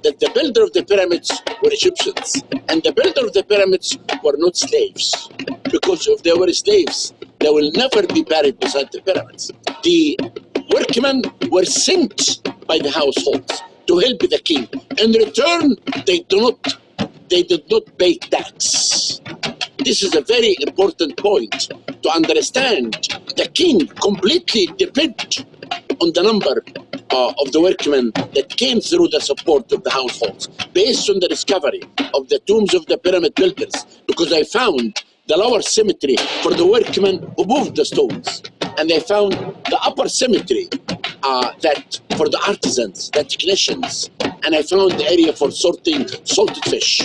that the builder of the pyramids were Egyptians, and the builder of the pyramids were not slaves. Because if they were slaves, they will never be buried beside the pyramids. The workmen were sent by the households to help the king. In return, they did not pay tax. This is a very important point to understand. The king completely depended on the number of the workmen that came through the support of the households, based on the discovery of the tombs of the pyramid builders, because I found the lower cemetery for the workmen who moved the stones, and they found the upper cemetery that for the artisans, the technicians, and I found the area for sorting salted fish,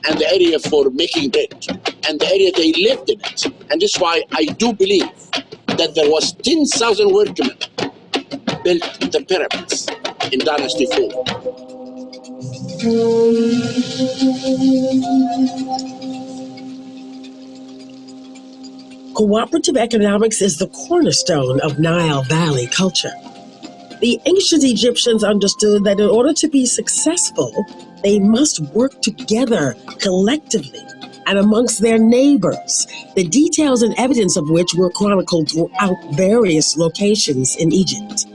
and the area for making bread, and the area they lived in it. And this is why I do believe that there was 10,000 workmen built the pyramids in Dynasty 4. Cooperative economics is the cornerstone of Nile Valley culture. The ancient Egyptians understood that in order to be successful, they must work together collectively and amongst their neighbors, the details and evidence of which were chronicled throughout various locations in Egypt.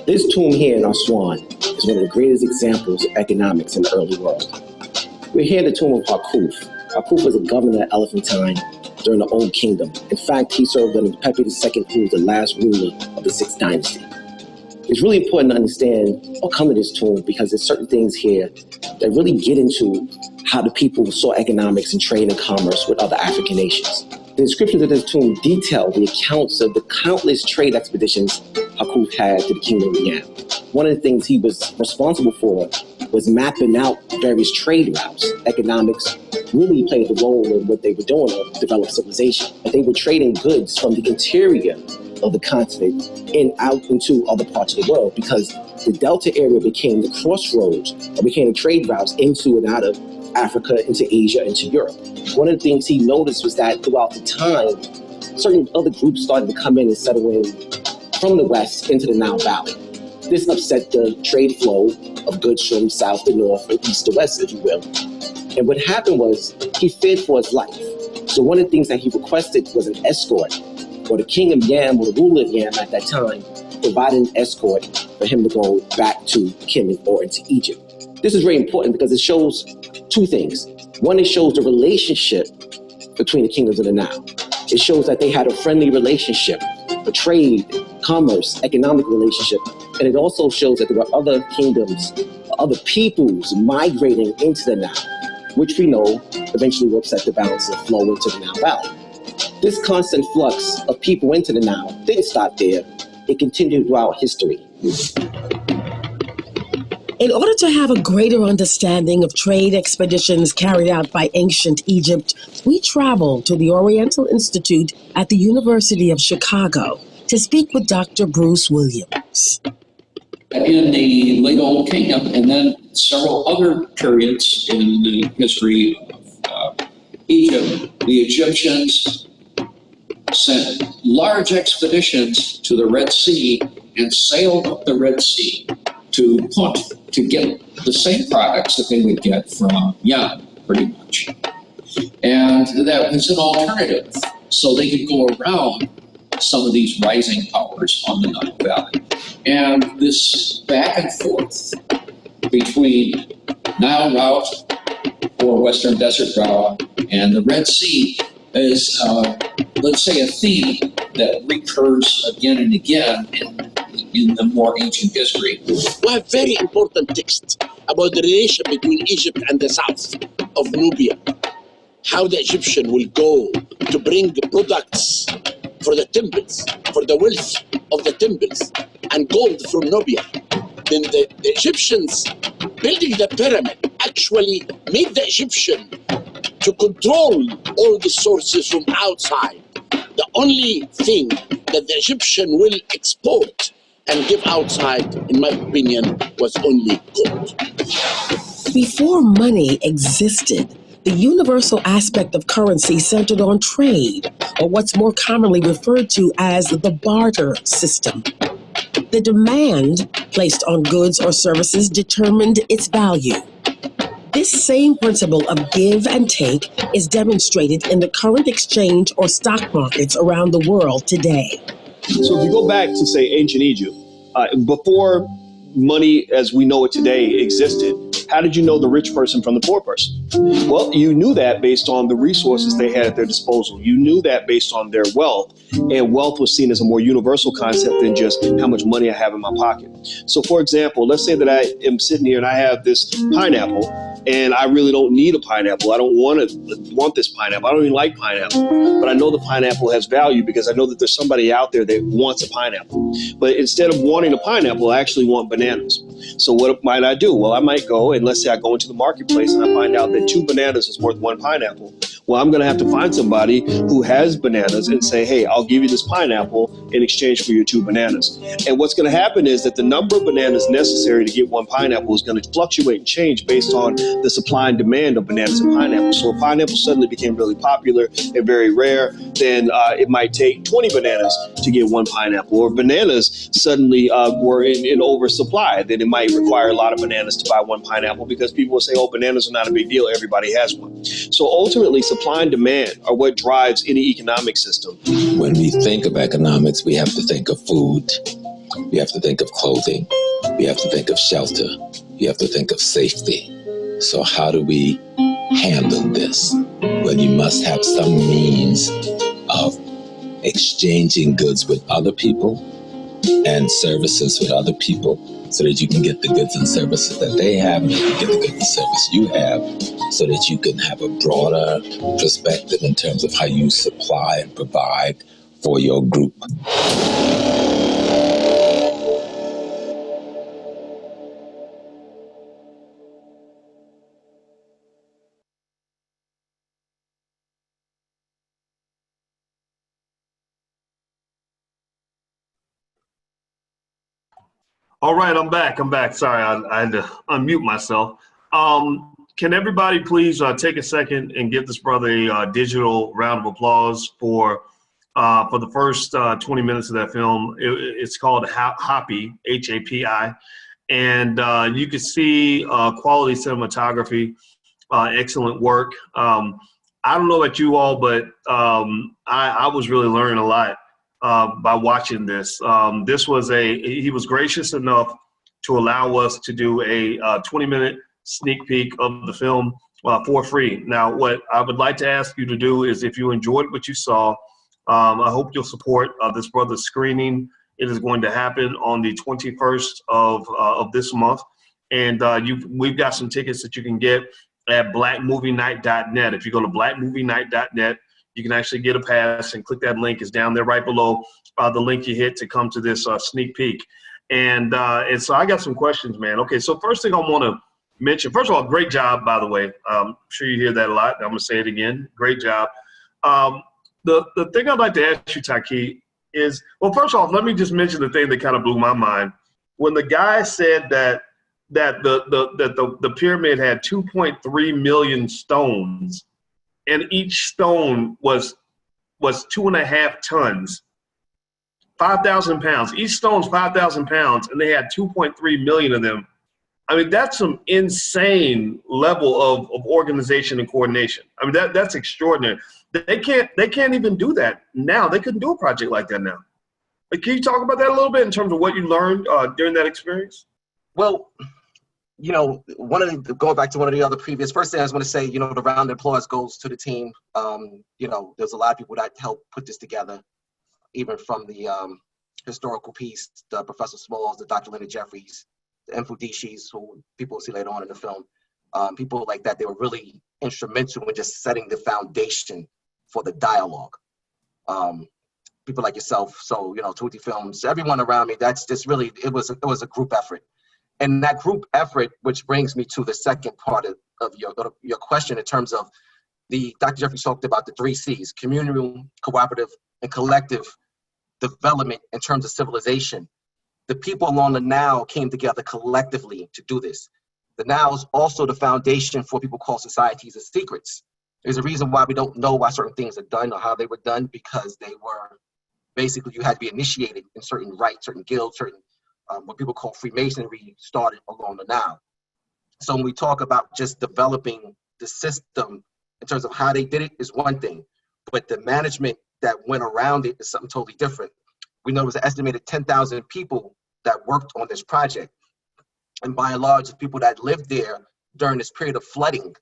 This tomb here in Aswan is one of the greatest examples of economics in the early world. We're here at the tomb of Hakuf. Hakuf was a governor at Elephantine during the Old Kingdom. In fact, he served under Pepi II, who was the last ruler of the 6th dynasty. It's really important to understand or come to this tomb because there's certain things here that really get into how the people saw economics and trade and commerce with other African nations. The inscriptions of this tomb detail the accounts of the countless trade expeditions Hakuf had to the Kingdom of Yam. One of the things he was responsible for was mapping out various trade routes. Economics really played a role in what they were doing to develop civilization. They were trading goods from the interior of the continent and out into other parts of the world because the Delta area became the crossroads or became the trade routes into and out of Africa, into Asia, into Europe. One of the things he noticed was that throughout the time, certain other groups started to come in and settle in from the west into the Nile Valley. This upset the trade flow of goods from south to north or east to west, if you will. And what happened was he feared for his life. So one of the things that he requested was an escort, or the king of Yam, or the ruler of Yam at that time, provided an escort for him to go back to Kemet or into Egypt. This is very important because it shows two things. One, it shows the relationship between the kingdoms of the Nile. It shows that they had a friendly relationship, a trade, commerce, economic relationship. And it also shows that there were other kingdoms, other peoples migrating into the Nile, which we know eventually will upset the balance and flow into the Nile Valley. This constant flux of people into the Nile didn't stop there. It continued throughout history. In order to have a greater understanding of trade expeditions carried out by ancient Egypt, we traveled to the Oriental Institute at the University of Chicago to speak with Dr. Bruce Williams. In the late Old Kingdom, and then several other periods in the history of Egypt, the Egyptians sent large expeditions to the Red Sea and sailed up the Red Sea to Punt to get the same products that they would get from Yam, pretty much. And that was an alternative, so they could go around some of these rising powers on the Nile Valley. And this back and forth between Nile route or Western Desert route and the Red Sea is, let's say, a theme that recurs again and again in the more ancient history. We have very important texts about the relation between Egypt and the south of Nubia. How the Egyptian will go to bring products for the temples, for the wealth of the temples, and gold from Nubia. Then the Egyptians building the pyramid actually made the Egyptian to control all the sources from outside. The only thing that the Egyptian will export and give outside, in my opinion, was only gold. Before money existed, the universal aspect of currency centered on trade, or what's more commonly referred to as the barter system. The demand placed on goods or services determined its value. This same principle of give and take is demonstrated in the current exchange or stock markets around the world today. So if you go back to, say, ancient Egypt, before money as we know it today existed, how did you know the rich person from the poor person? Well, you knew that based on the resources they had at their disposal. You knew that based on their wealth, and wealth was seen as a more universal concept than just how much money I have in my pocket. So, for example, let's say that I am sitting here and I have this pineapple, and I really don't need a pineapple. I don't want this pineapple. I don't even like pineapple. But I know the pineapple has value because I know that there's somebody out there that wants a pineapple. But instead of wanting a pineapple, I actually want bananas. So what might I do? Well, I might go and let's say I go into the marketplace and I find out that 2 bananas is worth 1 pineapple. Well, I'm going to have to find somebody who has bananas and say, hey, I'll give you this pineapple in exchange for your 2 bananas. And what's going to happen is that the number of bananas necessary to get 1 pineapple is going to fluctuate and change based on the supply and demand of bananas and pineapples. So if pineapple suddenly became really popular and very rare, then it might take 20 bananas to get 1 pineapple. Or bananas suddenly were in oversupply, then it might require a lot of bananas to buy 1 pineapple because people will say, oh, bananas are not a big deal. Everybody has one. So ultimately, supply and demand are what drives any economic system. When we think of economics, we have to think of food. We have to think of clothing. We have to think of shelter. We have to think of safety. So how do we handle this when you must have some means of exchanging goods with other people and services with other people so that you can get the goods and services that they have and you can get the goods and service you have so that you can have a broader perspective in terms of how you supply and provide for your group. All right, I'm back. Sorry, I had to unmute myself. Can everybody please take a second and give this brother a digital round of applause for the first 20 minutes of that film. It's called HAPI, H-A-P-I. and you can see quality cinematography, excellent work. I don't know about you all, but I was really learning a lot by watching this. He was gracious enough to allow us to do a 20-minute sneak peek of the film for free. Now, what I would like to ask you to do is, if you enjoyed what you saw, I hope you'll support this brother's screening. It is going to happen on the 21st of this month. And we've got some tickets that you can get at blackmovienight.net. If you go to blackmovienight.net, you can actually get a pass and click that link. It's down there right below the link you hit to come to this sneak peek. And so I got some questions, man. Okay, so first thing I want to mention, first of all, great job, by the way. I'm sure you hear that a lot. I'm going to say it again. Great job. The thing I'd like to ask you, Taki, is, well, first off, let me just mention the thing that kind of blew my mind. When the guy said that the pyramid had 2.3 million stones, and each stone was 2.5 tons, 5,000 pounds. Each stone's 5,000 pounds, and they had 2.3 million of them. I mean, that's some insane level of organization and coordination. I mean, that's extraordinary. They can't even do that now. They couldn't do a project like that now. Like, can you talk about that a little bit in terms of what you learned during that experience? Well, going back to one of the other previous, first thing I just want to say, the round of applause goes to the team. There's a lot of people that helped put this together, even from the historical piece, the Professor Smalls, the Dr. Linda Jeffries, the Infodishis, who people will see later on in the film. People like that, they were really instrumental in just setting the foundation for the dialogue. People like yourself, so, Tutti Films, everyone around me, that's just really, it was a group effort. And that group effort, which brings me to the second part of your question in terms of Dr. Jeffries talked about the 3 C's, communal, cooperative, and collective development in terms of civilization. The people along the Nile came together collectively to do this. The Nile is also the foundation for people call societies of secrets. There's a reason why we don't know why certain things are done or how they were done, because they were basically, you had to be initiated in certain rites, certain guilds, certain what people call Freemasonry started along the Nile. So when we talk about just developing the system in terms of how they did it is one thing, but the management that went around it is something totally different. We know it was an estimated 10,000 people that worked on this project. And by and large, the people that lived there during this period of flooding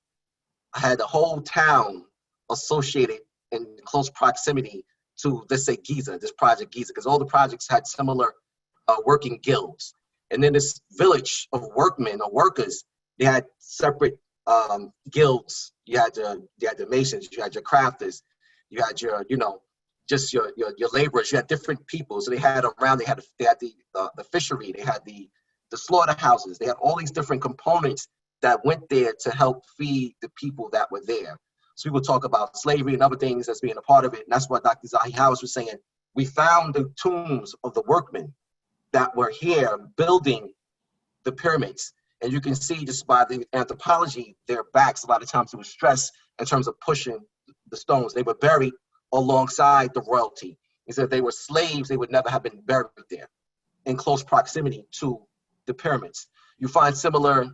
had the whole town associated in close proximity to, let's say, Giza, this project Giza, because all the projects had similar working guilds. And then this village of workmen or workers, they had separate guilds. You had the masons, you had your crafters, you had your, just your laborers. You had different people. So they had around, they had the fishery, they had the slaughterhouses, they had all these different components that went there to help feed the people that were there. So people talk about slavery and other things as being a part of it. And that's what Dr. Zahi Howes was saying. We found the tombs of the workmen that were here building the pyramids. And you can see just by the anthropology, their backs, a lot of times it was stress in terms of pushing the stones. They were buried alongside the royalty. He said they were slaves, they would never have been buried there in close proximity to the pyramids. You find similar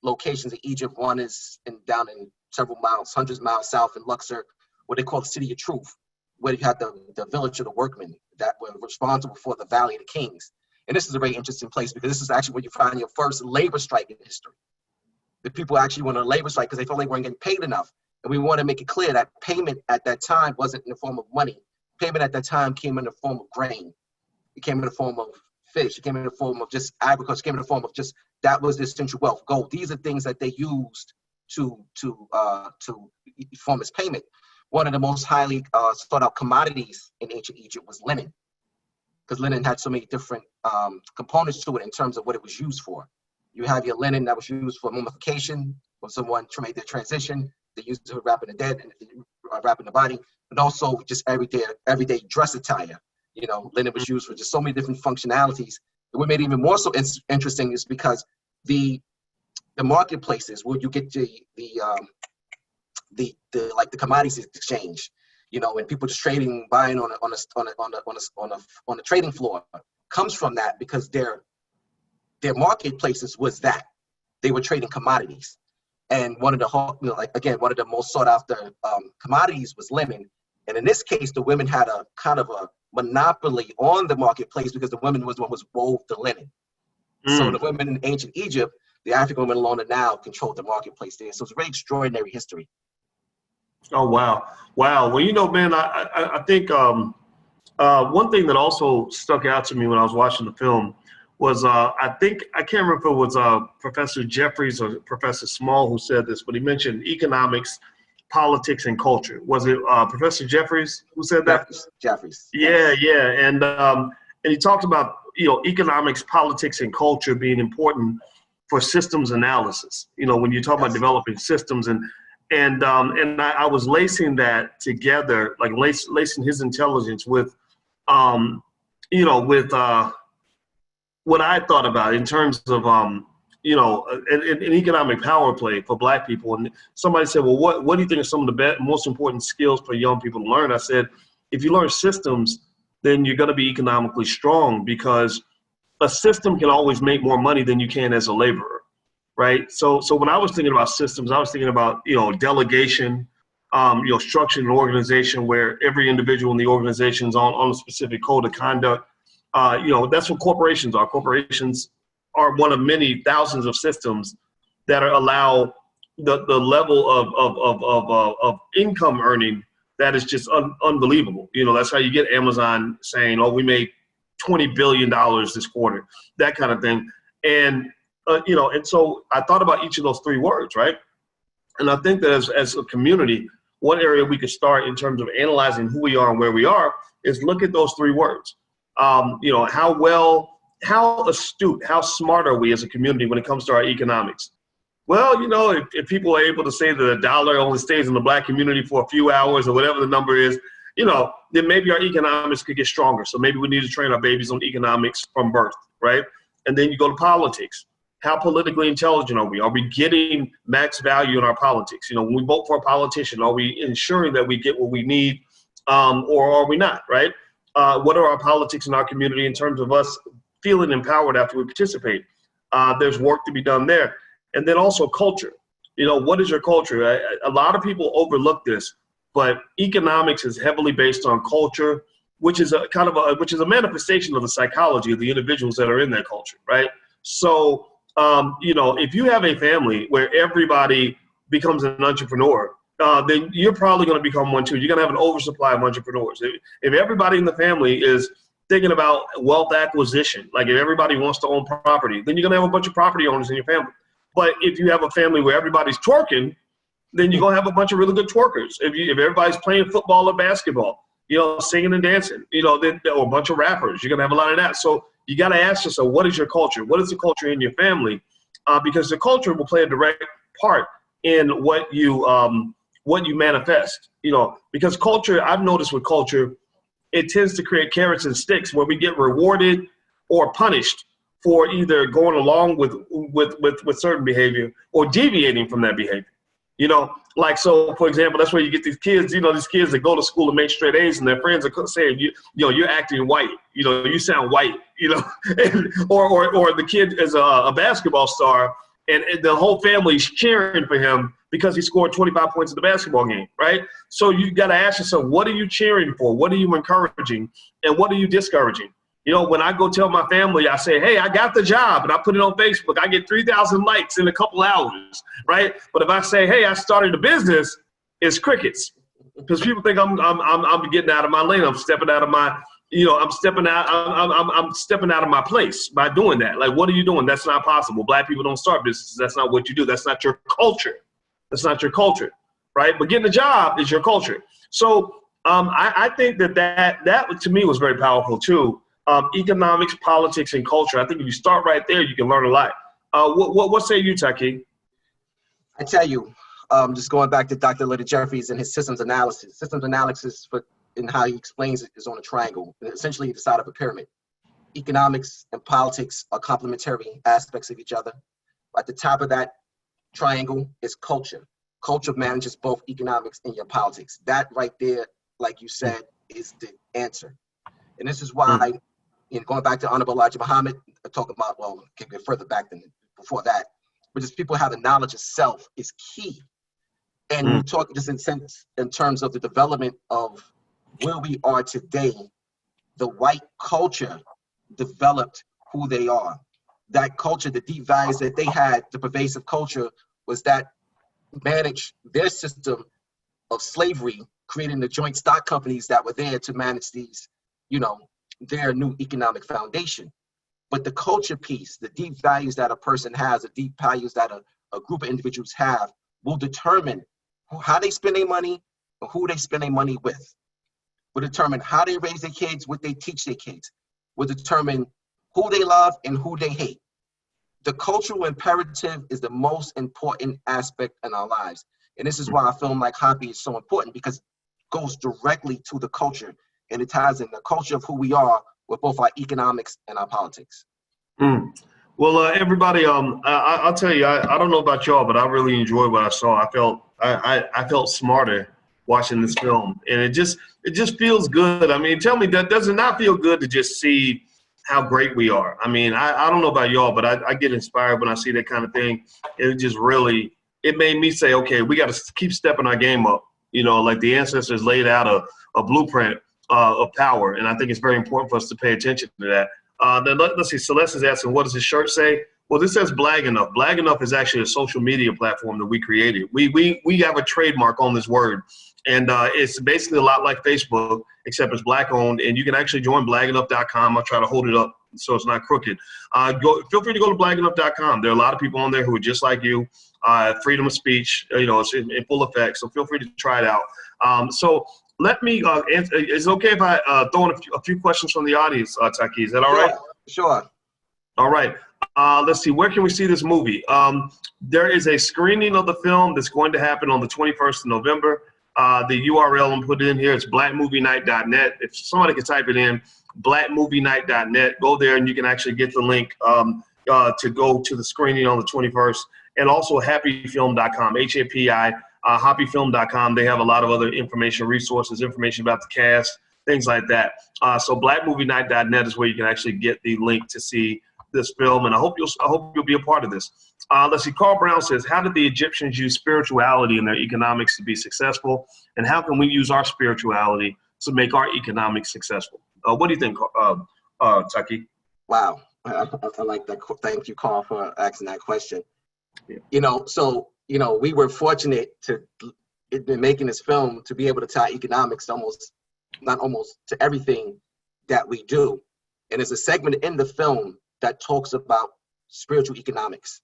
locations in Egypt. One is down in several miles, hundreds of miles south in Luxor, what they call the City of Truth, where you had the village of the workmen that were responsible for the Valley of the Kings. And this is a very interesting place because this is actually where you find your first labor strike in history. The people actually went on a labor strike because they felt they weren't getting paid enough. And we want to make it clear that payment at that time wasn't in the form of money. Payment at that time came in the form of grain. It came in the form of fish. It came in the form of just agriculture. It came in the form of just, that was the essential wealth, gold. These are things that they used to form as payment. One of the most highly sought out commodities in ancient Egypt was linen, because linen had so many different components to it in terms of what it was used for. You have your linen that was used for mummification, when someone made their transition. They used it for wrapping the dead and wrapping the body, but also just everyday dress attire. Linen was used for just so many different functionalities. And what made it even more so interesting is because the marketplaces where you get the commodities exchange, and people just trading, buying on a trading floor, comes from that, because they're their marketplaces was that they were trading commodities. And one of the, one of the most sought after commodities was linen. And in this case, the women had a kind of a monopoly on the marketplace because the women was the one who wove the linen. So the women in ancient Egypt, the African women alone and now controlled the marketplace there. So it's a very extraordinary history. Oh, wow. Wow. Well, you know, man, I think one thing that also stuck out to me when I was watching the film was I can't remember if it was Professor Jeffries or Professor Small who said this, but he mentioned economics, politics, and culture. Was it Professor Jeffries who said that? Jeffries. Yeah, yeah. And he talked about, you know, economics, politics, and culture being important for systems analysis. You know, when you talk about developing systems and I was lacing that together, like lacing his intelligence with, you know, with what I thought about in terms of, you know, an economic power play for Black people. And somebody said, well, what do you think are some of the most important skills for young people to learn? I said, if you learn systems, then you're going to be economically strong, because a system can always make more money than you can as a laborer, right? So when I was thinking about systems, I was thinking about, you know, delegation, you know, structure and organization where every individual in the organization is on a specific code of conduct. You know, that's what corporations are. Corporations are one of many thousands of systems that allow the level of income earning that is just unbelievable. You know, that's how you get Amazon saying, oh, we made $20 billion this quarter, that kind of thing. And, you know, and so I thought about each of those three words, right? And I think that as a community, one area we could start in terms of analyzing who we are and where we are is look at those three words. You know, how astute, how smart are we as a community when it comes to our economics? Well, you know, if people are able to say that a dollar only stays in the Black community for a few hours or whatever the number is, you know, then maybe our economics could get stronger. So maybe we need to train our babies on economics from birth, right? And then you go to politics. How politically intelligent are we? Are we getting max value in our politics? You know, when we vote for a politician, are we ensuring that we get what we need, or are we not, right? What are our politics in our community in terms of us feeling empowered after we participate? There's work to be done there. And then also culture. You know, what is your culture? A lot of people overlook this, but economics is heavily based on culture, which is a manifestation of the psychology of the individuals that are in that culture, right? So, you know, if you have a family where everybody becomes an entrepreneur, then you're probably going to become one too. You're going to have an oversupply of entrepreneurs. If everybody in the family is thinking about wealth acquisition, like if everybody wants to own property, then you're going to have a bunch of property owners in your family. But if you have a family where everybody's twerking, then you're going to have a bunch of really good twerkers. If everybody's playing football or basketball, you know, singing and dancing, you know, or a bunch of rappers, you're going to have a lot of that. So you got to ask yourself, what is your culture? What is the culture in your family? Because the culture will play a direct part in what you manifest, you know, because culture, I've noticed with culture, it tends to create carrots and sticks where we get rewarded or punished for either going along with certain behavior or deviating from that behavior. You know, like, so for example, that's where you get these kids, you know, these kids that go to school and make straight A's and their friends are saying, you know, you're acting white, you know, you sound white, you know, or the kid is a basketball star and the whole family's cheering for him because he scored 25 points in the basketball game, right? So you got to ask yourself, what are you cheering for? What are you encouraging? And what are you discouraging? You know, when I go tell my family, I say, hey, I got the job, and I put it on Facebook, I get 3,000 likes in a couple hours, right? But if I say, hey, I started a business, it's crickets. Because people think I'm getting out of my lane. I'm stepping out of my, you know, I'm stepping out of my place by doing that. Like, what are you doing? That's not possible. Black people don't start businesses. That's not what you do. That's not your culture. That's not your culture, right? But getting a job is your culture. So I think that to me was very powerful too. Economics, politics, and culture. I think if you start right there, you can learn a lot. What say you, Taki? I tell you, just going back to Dr. Leonard Jeffries and his systems analysis. Systems analysis and how he explains it is on a triangle, essentially the side of a pyramid. Economics and politics are complementary aspects of each other. At the top of that triangle is culture. Culture manages both economics and your politics. That right there, like you said, is the answer. And this is why going back to Honorable Elijah Muhammad, talking about, well, can get further back than before that, but just people have the knowledge of self is key. And you talk just in terms of the development of where we are today, the white culture developed who they are. That culture, the deep values that they had, the pervasive culture was that managed their system of slavery, creating the joint stock companies that were there to manage these, their new economic foundation. But the culture piece, the deep values that a person has, the deep values that a group of individuals have, will determine how they spend their money or who they spend their money with. Will determine how they raise their kids, what they teach their kids. Will determine who they love and who they hate. The cultural imperative is the most important aspect in our lives. And this is why a film like HAPI is so important, because it goes directly to the culture, and it ties in the culture of who we are with both our economics and our politics. Well, everybody, I'll tell you, I don't know about y'all, but I really enjoyed what I saw. I felt smarter watching this film, and it just feels good. I mean, tell me, does it not feel good to just see how great we are? I mean, I don't know about y'all, but I get inspired when I see that kind of thing. It just really, it made me say, okay, we got to keep stepping our game up. Like the ancestors laid out a blueprint of power, and I think it's very important for us to pay attention to that. Then let's see, Celeste is asking, what does his shirt say? Well, this says Blag Enough. Blag Enough is actually a social media platform that we created. We have a trademark on this word, and it's basically a lot like Facebook, except it's Black owned, and you can actually join blagenough.com. I'll try to hold it up so it's not crooked. Feel free to go to blagenough.com. There are a lot of people on there who are just like you. Freedom of speech, it's in full effect, so feel free to try it out. So let me answer. Is it okay if I throw in a few questions from the audience, Taki? Is that all right? Sure. All right. Let's see. Where can we see this movie? There is a screening of the film that's going to happen on the 21st of November. The URL I'm putting in here is blackmovienight.net. If somebody can type it in, blackmovienight.net, go there and you can actually get the link to go to the screening on the 21st. And also hapifilm.com, HAPI. HAPIFilm.com. They have a lot of other information, resources, information about the cast, things like that. So blackmovienight.net is where you can actually get the link to see this film, and I hope you'll be a part of this. Let's see. Carl Brown says, how did the Egyptians use spirituality in their economics to be successful, and how can we use our spirituality to make our economics successful? What do you think, Taki? Wow, I like that. Thank you, Carl, for asking that question. Yeah. We were fortunate in making this film to be able to tie economics to everything that we do. And there's a segment in the film that talks about spiritual economics.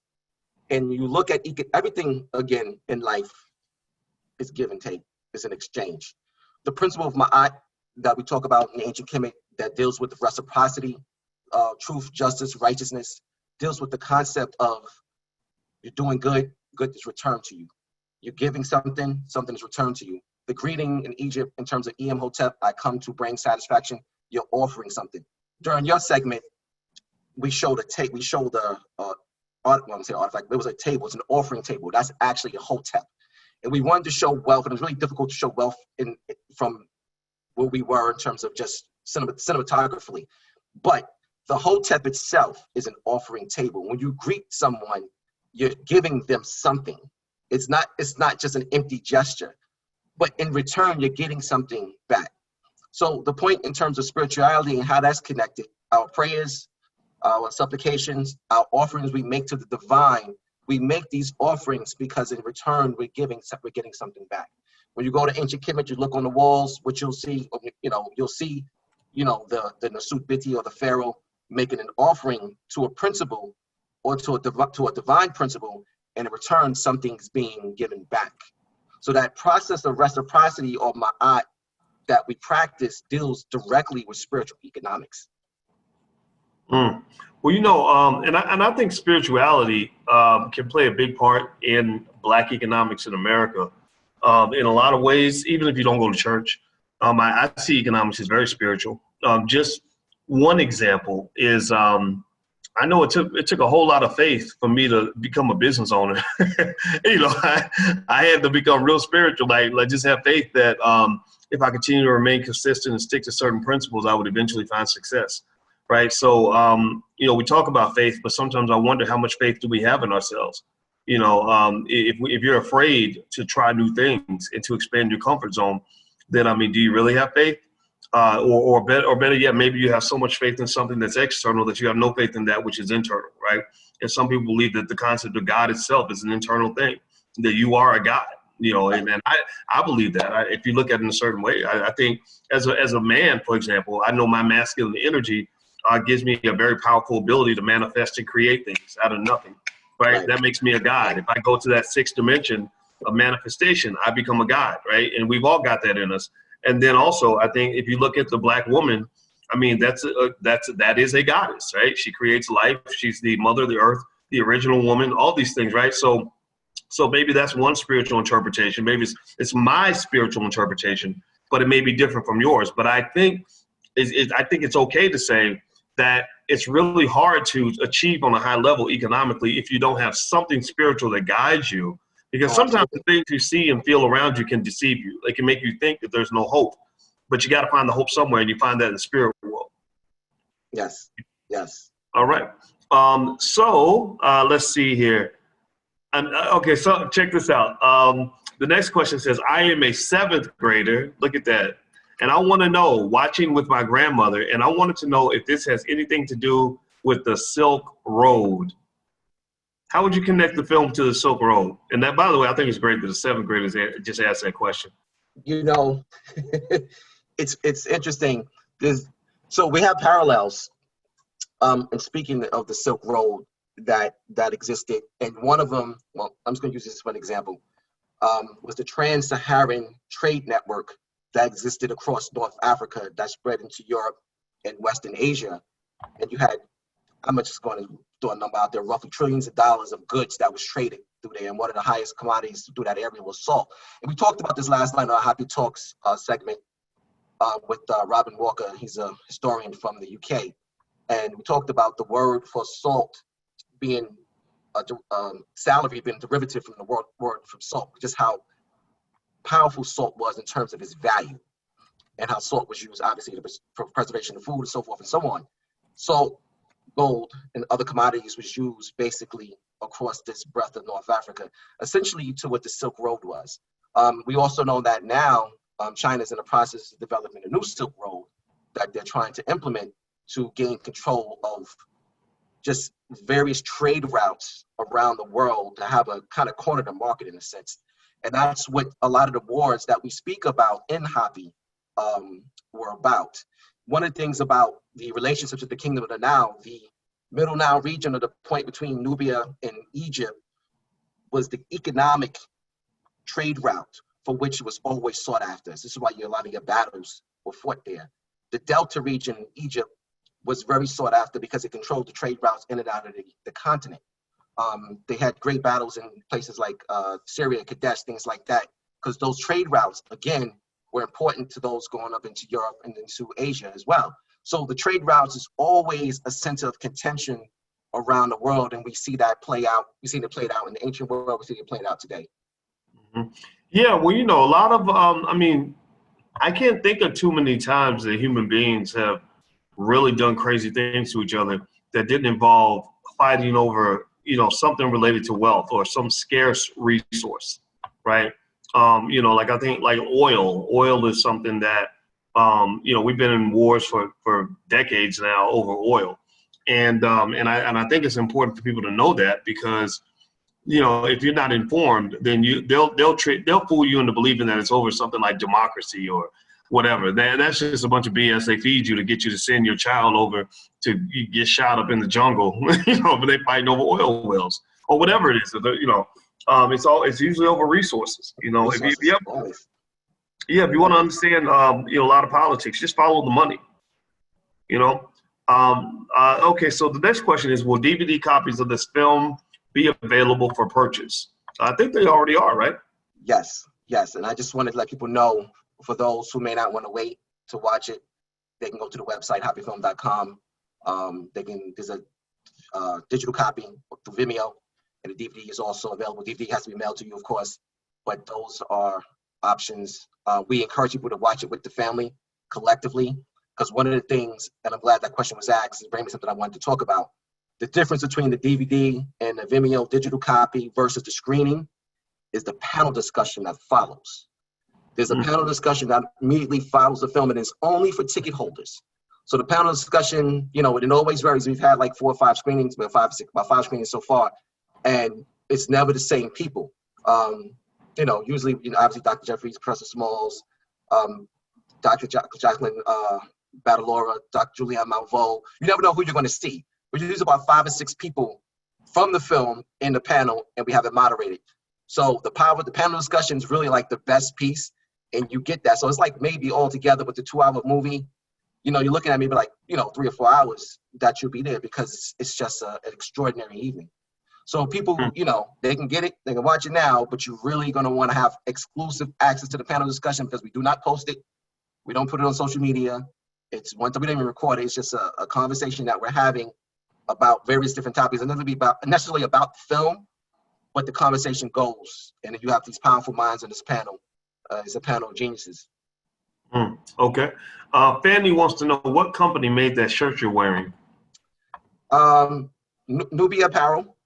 And you look at everything, again, in life is give and take, it's an exchange. The principle of Ma'at that we talk about in ancient Kemet that deals with the reciprocity, truth, justice, righteousness, deals with the concept of you're doing good, good is returned to you. You're giving something, something is returned to you. The greeting in Egypt in terms of Hotep, I come to bring satisfaction, you're offering something. During your segment, we showed a tape, artifact, it was a table, it's an offering table. That's actually a Hotep. And we wanted to show wealth, and it was really difficult to show wealth from where we were in terms of just cinematographically. But the Hotep itself is an offering table. When you greet someone, you're giving them something. It's not just an empty gesture, but in return, you're getting something back. So the point in terms of spirituality and how that's connected, our prayers, our supplications, our offerings we make to the divine, we make these offerings because in return, we're getting something back. When you go to ancient Kemet, you look on the walls, what you'll see, you'll see, the Nasut Biti or the Pharaoh making an offering to a principle or to a divine principle, and in return, something's being given back. So that process of reciprocity or ma'at that we practice deals directly with spiritual economics. Well, and I think spirituality can play a big part in Black economics in America in a lot of ways, even if you don't go to church. I see economics as very spiritual. Just one example is I know it took a whole lot of faith for me to become a business owner. I had to become real spiritual, like just have faith that if I continue to remain consistent and stick to certain principles, I would eventually find success. right? So, we talk about faith, but sometimes I wonder how much faith do we have in ourselves? If you're afraid to try new things and to expand your comfort zone, then, do you really have faith? Or better yet, maybe you have so much faith in something that's external that you have no faith in that which is internal, right? And some people believe that the concept of God itself is an internal thing, that you are a God, and I believe that. If you look at it in a certain way, I think as a man, for example, I know my masculine energy gives me a very powerful ability to manifest and create things out of nothing, right? That makes me a God. If I go to that sixth dimension of manifestation, I become a God, right? And we've all got that in us. And then also, I think if you look at the Black woman, that is a goddess, right? She creates life. She's the mother of the earth, the original woman, all these things, right? So maybe that's one spiritual interpretation. Maybe it's my spiritual interpretation, but it may be different from yours. But I think it's okay to say that it's really hard to achieve on a high level economically if you don't have something spiritual that guides you. Because sometimes the things you see and feel around you can deceive you. They can make you think that there's no hope, but you got to find the hope somewhere, and you find that in the spirit world. Yes. All right. So let's see here. Okay, so check this out. The next question says, I am a 7th grader. Look at that. And I want to know, watching with my grandmother, and I wanted to know if this has anything to do with the Silk Road. How would you connect the film to the Silk Road? And that, by the way, I think it's great that the 7th graders just asked that question. It's interesting. So we have parallels. And speaking of the Silk Road that existed, and one of them, well, I'm just going to use this as one example, was the Trans-Saharan Trade Network that existed across North Africa that spread into Europe and Western Asia. And you had, I'm just going to throw a number out there, roughly trillions of dollars of goods that was traded through there. And one of the highest commodities through that area was salt. And we talked about this last night on our HAPI Talks segment with Robin Walker. He's a historian from the UK. And we talked about the word for salt being salary being derivative from the word from salt, just how powerful salt was in terms of its value, and how salt was used obviously for preservation of food and so forth and so on. So gold and other commodities was used basically across this breadth of North Africa, essentially to what the Silk Road was. We also know that now China is in the process of developing a new Silk Road that they're trying to implement to gain control of just various trade routes around the world to have a kind of corner the market in a sense. And that's what a lot of the wars that we speak about in HAPI were about. One of the things about the relationships with the Kingdom of the Nile, the Middle Nile region, or the point between Nubia and Egypt, was the economic trade route for which it was always sought after. This is why a lot of your battles were fought there. The Delta region in Egypt was very sought after because it controlled the trade routes in and out of the continent. They had great battles in places like Syria, Kadesh, things like that, because those trade routes, again, were important to those going up into Europe and into Asia as well. So the trade routes is always a center of contention around the world, and we see that play out. We see it played out in the ancient world. We see it played out today. Mm-hmm. Yeah, well, a lot of, I can't think of too many times that human beings have really done crazy things to each other that didn't involve fighting over, something related to wealth or some scarce resource, right? I think like oil is something that, we've been in wars for decades now over oil. And I think it's important for people to know that, because, if you're not informed, then they'll fool you into believing that it's over something like democracy or whatever. That's just a bunch of BS they feed you to get you to send your child over to get shot up in the jungle, but they fighting over oil wells or whatever it is. It's usually over resources. If you want to understand, a lot of politics, just follow the money. Okay, so the next question is, will DVD copies of this film be available for purchase? I think they already are, right? Yes. And I just wanted to let people know, for those who may not want to wait to watch it, they can go to the website, hapifilm.com. There's a digital copy through Vimeo, and the DVD is also available. DVD has to be mailed to you, of course, but those are options. We encourage people to watch it with the family collectively. Because one of the things, and I'm glad that question was asked, is bringing me something I wanted to talk about. The difference between the DVD and the Vimeo digital copy versus the screening is the panel discussion that follows. There's a panel discussion that immediately follows the film, and it's only for ticket holders. So the panel discussion, you know, it always varies. We've had like 4 or 5 screenings, about 5 screenings so far, and it's never the same people. You know, usually, you know, obviously Dr. Jeffries, Professor Smalls, Dr. Jacqueline Badalora, Dr. Julianne Malveaux. You never know who you're going to see. We use about 5 or 6 people from the film in the panel, and we have it moderated. So the panel discussion is really like the best piece, and you get that. So it's like maybe all together with the 2-hour movie, you know, you're looking at maybe like, you know, 3 or 4 hours that you'll be there, because it's just an extraordinary evening. So people, you know, they can get it, they can watch it now, but you're really going to want to have exclusive access to the panel discussion, because we do not post it. We don't put it on social media. It's one thing, we don't even record it. It's just a conversation that we're having about various different topics. It doesn't be necessarily about the film, but the conversation goes. And you have these powerful minds in this panel. It's a panel of geniuses. Okay. Fanny wants to know, what company made that shirt you're wearing? Nubia Apparel.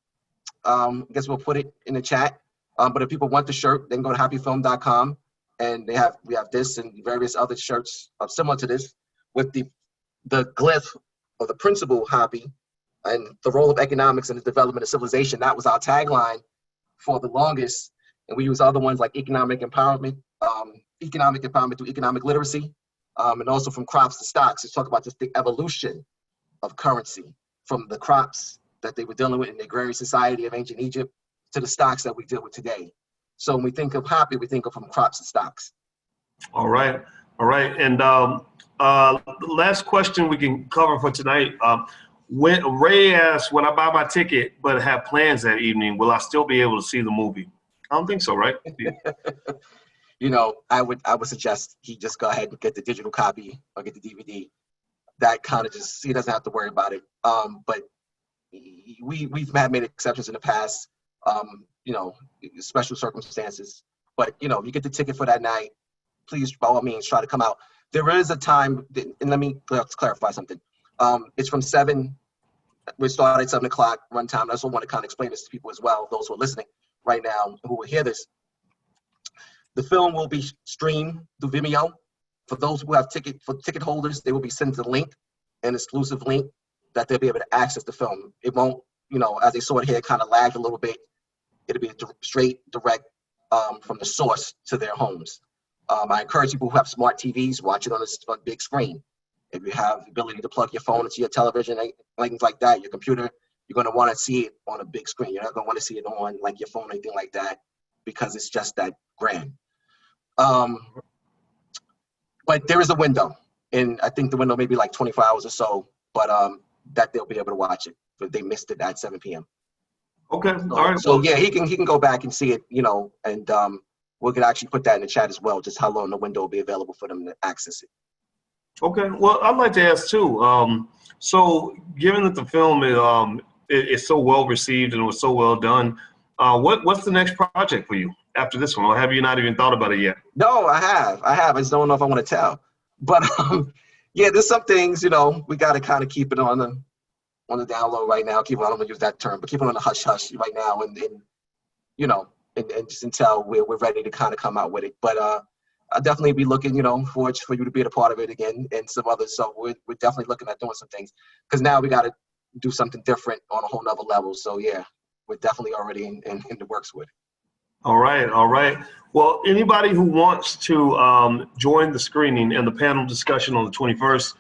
I guess we'll put it in the chat. But if people want the shirt, they can go to happyfilm.com, and we have this and various other shirts similar to this, with the glyph or the principle HAPI and the role of economics in the development of civilization. That was our tagline for the longest. And we use other ones like economic empowerment through economic literacy, and also from crops to stocks. To talk about just the evolution of currency from the crops that they were dealing with in the agrarian society of ancient Egypt to the stocks that we deal with today. So when we think of HAPI, we think of from crops to stocks. All right. And the last question we can cover for tonight. When Ray asks, when I buy my ticket but have plans that evening, will I still be able to see the movie? I don't think so, right? You know, I would suggest he just go ahead and get the digital copy or get the DVD. That kind of just, he doesn't have to worry about it. But we've made exceptions in the past, you know, special circumstances. But, you know, if you get the ticket for that night, please, by all means, try to come out. There is a time, and let me clarify something. It's from 7, we start at 7 o'clock run time. I also want to kind of explain this to people as well, those who are listening right now, who will hear this. The film will be streamed through Vimeo. For those who have ticket holders, they will be sent a link, an exclusive link, that they'll be able to access the film. It won't, you know, as they saw it here, kind of lagged a little bit. It'll be straight, direct from the source to their homes. I encourage people who have smart TVs, watch it on a big screen. If you have the ability to plug your phone into your television, things like that, your computer, you're going to want to see it on a big screen. You're not going to want to see it on like your phone or anything like that, because it's just that grand. But there is a window, and I think the window may be like 24 hours or so, but that they'll be able to watch it if they missed it at 7 p.m. Okay. So, all right. So yeah, he can go back and see it, you know, and we could actually put that in the chat as well, just how long the window will be available for them to access it. Okay. Well, I'd like to ask too. So given that the film is so well received and it was so well done, what's the next project for you after this one? Or have you not even thought about it yet? No, I have. I just don't know if I want to tell. But yeah, there's some things, you know, we got to kind of keep it on the down low right now. I don't want to use that term, but keep it on the hush hush right now, and you know, and just until we're ready to kind of come out with it. But I'll definitely be looking, you know, for you to be a part of it again, and some others. So we're definitely looking at doing some things, because now we got to do something different on a whole nother level. So yeah, we're definitely already in the works with it. All right. Well, anybody who wants to join the screening and the panel discussion on the 21st,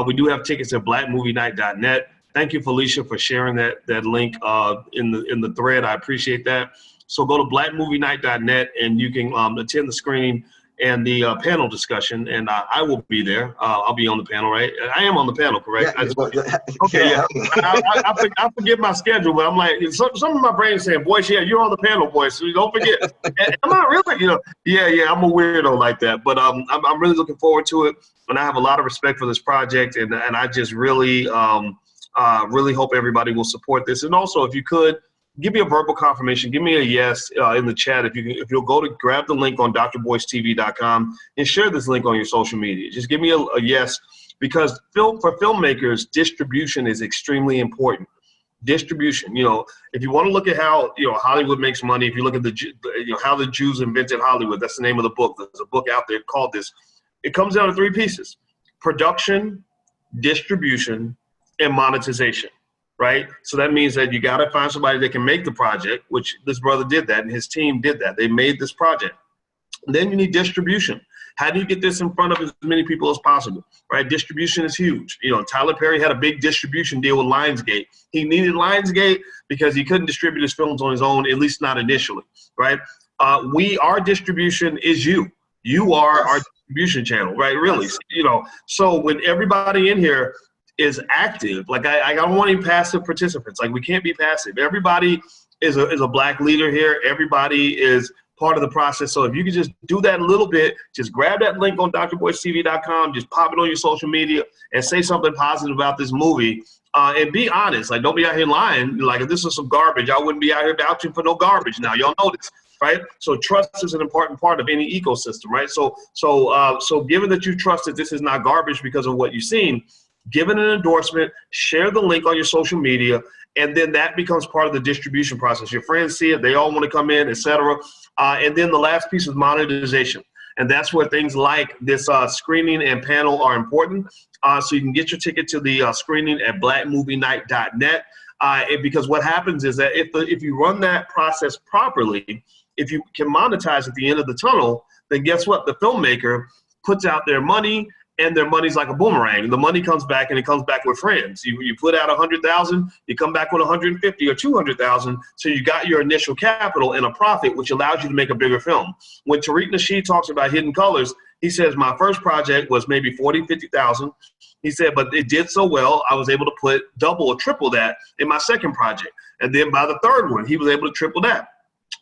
we do have tickets at blackmovienight.net. Thank you, Felicia, for sharing that link in the thread. I appreciate that. So go to blackmovienight.net and you can attend the screening and the panel discussion, and I will be there. I'll be on the panel, right? I am on the panel, correct? Yeah, okay, yeah. I forget my schedule, but I'm like, some of my brain is saying, boys, yeah, you're on the panel, boys, so don't forget. Am I really? You know, yeah, I'm a weirdo like that, but I'm really looking forward to it, and I have a lot of respect for this project, and I just really hope everybody will support this. And also, if you could, give me a verbal confirmation. Give me a yes in the chat if you'll go to grab the link on drboystv.com and share this link on your social media. Just give me a yes, because for filmmakers, distribution is extremely important. Distribution. If you want to look at how Hollywood makes money, if you look at how the Jews invented Hollywood, that's the name of the book. There's a book out there called this. It comes down to three pieces: production, distribution, and monetization. Right? So that means that you got to find somebody that can make the project, which this brother did that, and his team did that. They made this project. And then you need distribution. How do you get this in front of as many people as possible? Right? Distribution is huge. Tyler Perry had a big distribution deal with Lionsgate. He needed Lionsgate because he couldn't distribute his films on his own, at least not initially. Right? Our distribution is you. You are our distribution channel, right? Really. So when everybody in here is active, like I don't want any passive participants. Like, we can't be passive. Everybody is a black leader here. Everybody is part of the process. So if you could just do that a little bit, just grab that link on drboystv.com, just pop it on your social media and say something positive about this movie. And be honest. Like, don't be out here lying. Like, if this was some garbage, I wouldn't be out here vouching for no garbage. Now, y'all know this, right? So trust is an important part of any ecosystem, right? So given that you trust that this is not garbage because of what you've seen, give it an endorsement, share the link on your social media, and then that becomes part of the distribution process. Your friends see it, they all want to come in, etc. And then the last piece is monetization. And that's where things like this screening and panel are important. So you can get your ticket to the screening at blackmovienight.net. Because what happens is that if you run that process properly, if you can monetize at the end of the tunnel, then guess what? The filmmaker puts out their money, and their money's like a boomerang. The money comes back, and it comes back with friends. You put out 100,000, you come back with 150 or 200,000. So you got your initial capital and a profit, which allows you to make a bigger film. When Tariq Nasheed talks about Hidden Colors, he says, my first project was maybe 40, 50,000. He said, but it did so well, I was able to put double or triple that in my second project. And then by the third one, he was able to triple that.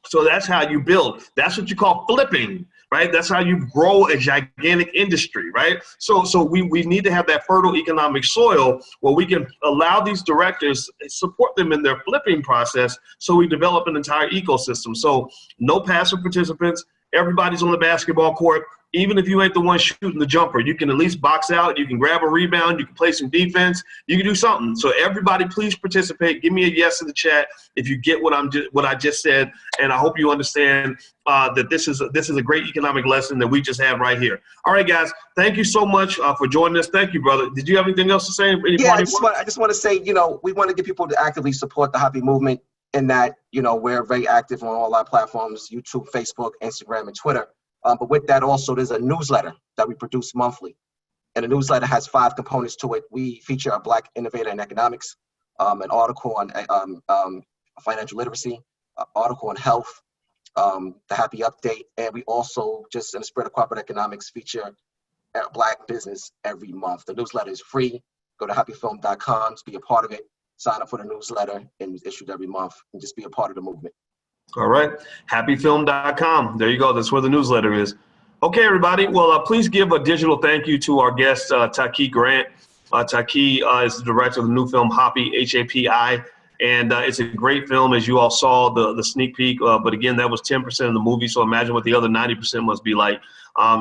So that's how you build. That's what you call flipping, right? That's how you grow a gigantic industry, right? So we need to have that fertile economic soil where we can allow these directors, support them in their flipping process, so we develop an entire ecosystem. So no passive participants. Everybody's on the basketball court. Even if you ain't the one shooting the jumper, you can at least box out, you can grab a rebound, you can play some defense, you can do something. So everybody, please participate. Give me a yes in the chat if you get what I just said, and I hope you understand that this is a great economic lesson that we just have right here. All right, guys, thank you so much for joining us. Thank you, brother. Did you have anything else to say? I just want to say, we want to get people to actively support the HAPI movement, in that, we're very active on all our platforms: YouTube, Facebook, Instagram, and Twitter. But with that also, there's a newsletter that we produce monthly. And the newsletter has 5 components to it. We feature a Black innovator in economics, an article on financial literacy, an article on health, the HAPI update. And we also, just in the spirit of corporate economics, feature a Black business every month. The newsletter is free. Go to happyfilm.com to be a part of it. Sign up for the newsletter, and it's issued every month, and just be a part of the movement. All right, happyfilm.com. There you go. That's where the newsletter is. Okay, everybody. Well, please give a digital thank you to our guest, Taki Grant. Taki is the director of the new film HAPI, H-A-P-I. And it's a great film, as you all saw the sneak peek. But again, that was 10% of the movie. So imagine what the other 90% must be like.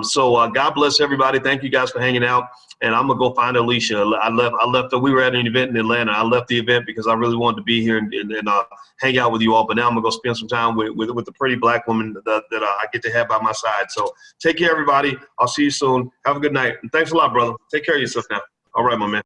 So God bless everybody. Thank you guys for hanging out. And I'm going to go find Alicia. I left. We were at an event in Atlanta. I left the event because I really wanted to be here and hang out with you all. But now I'm going to go spend some time with the pretty Black woman that I get to have by my side. So take care, everybody. I'll see you soon. Have a good night. And thanks a lot, brother. Take care of yourself now. All right, my man.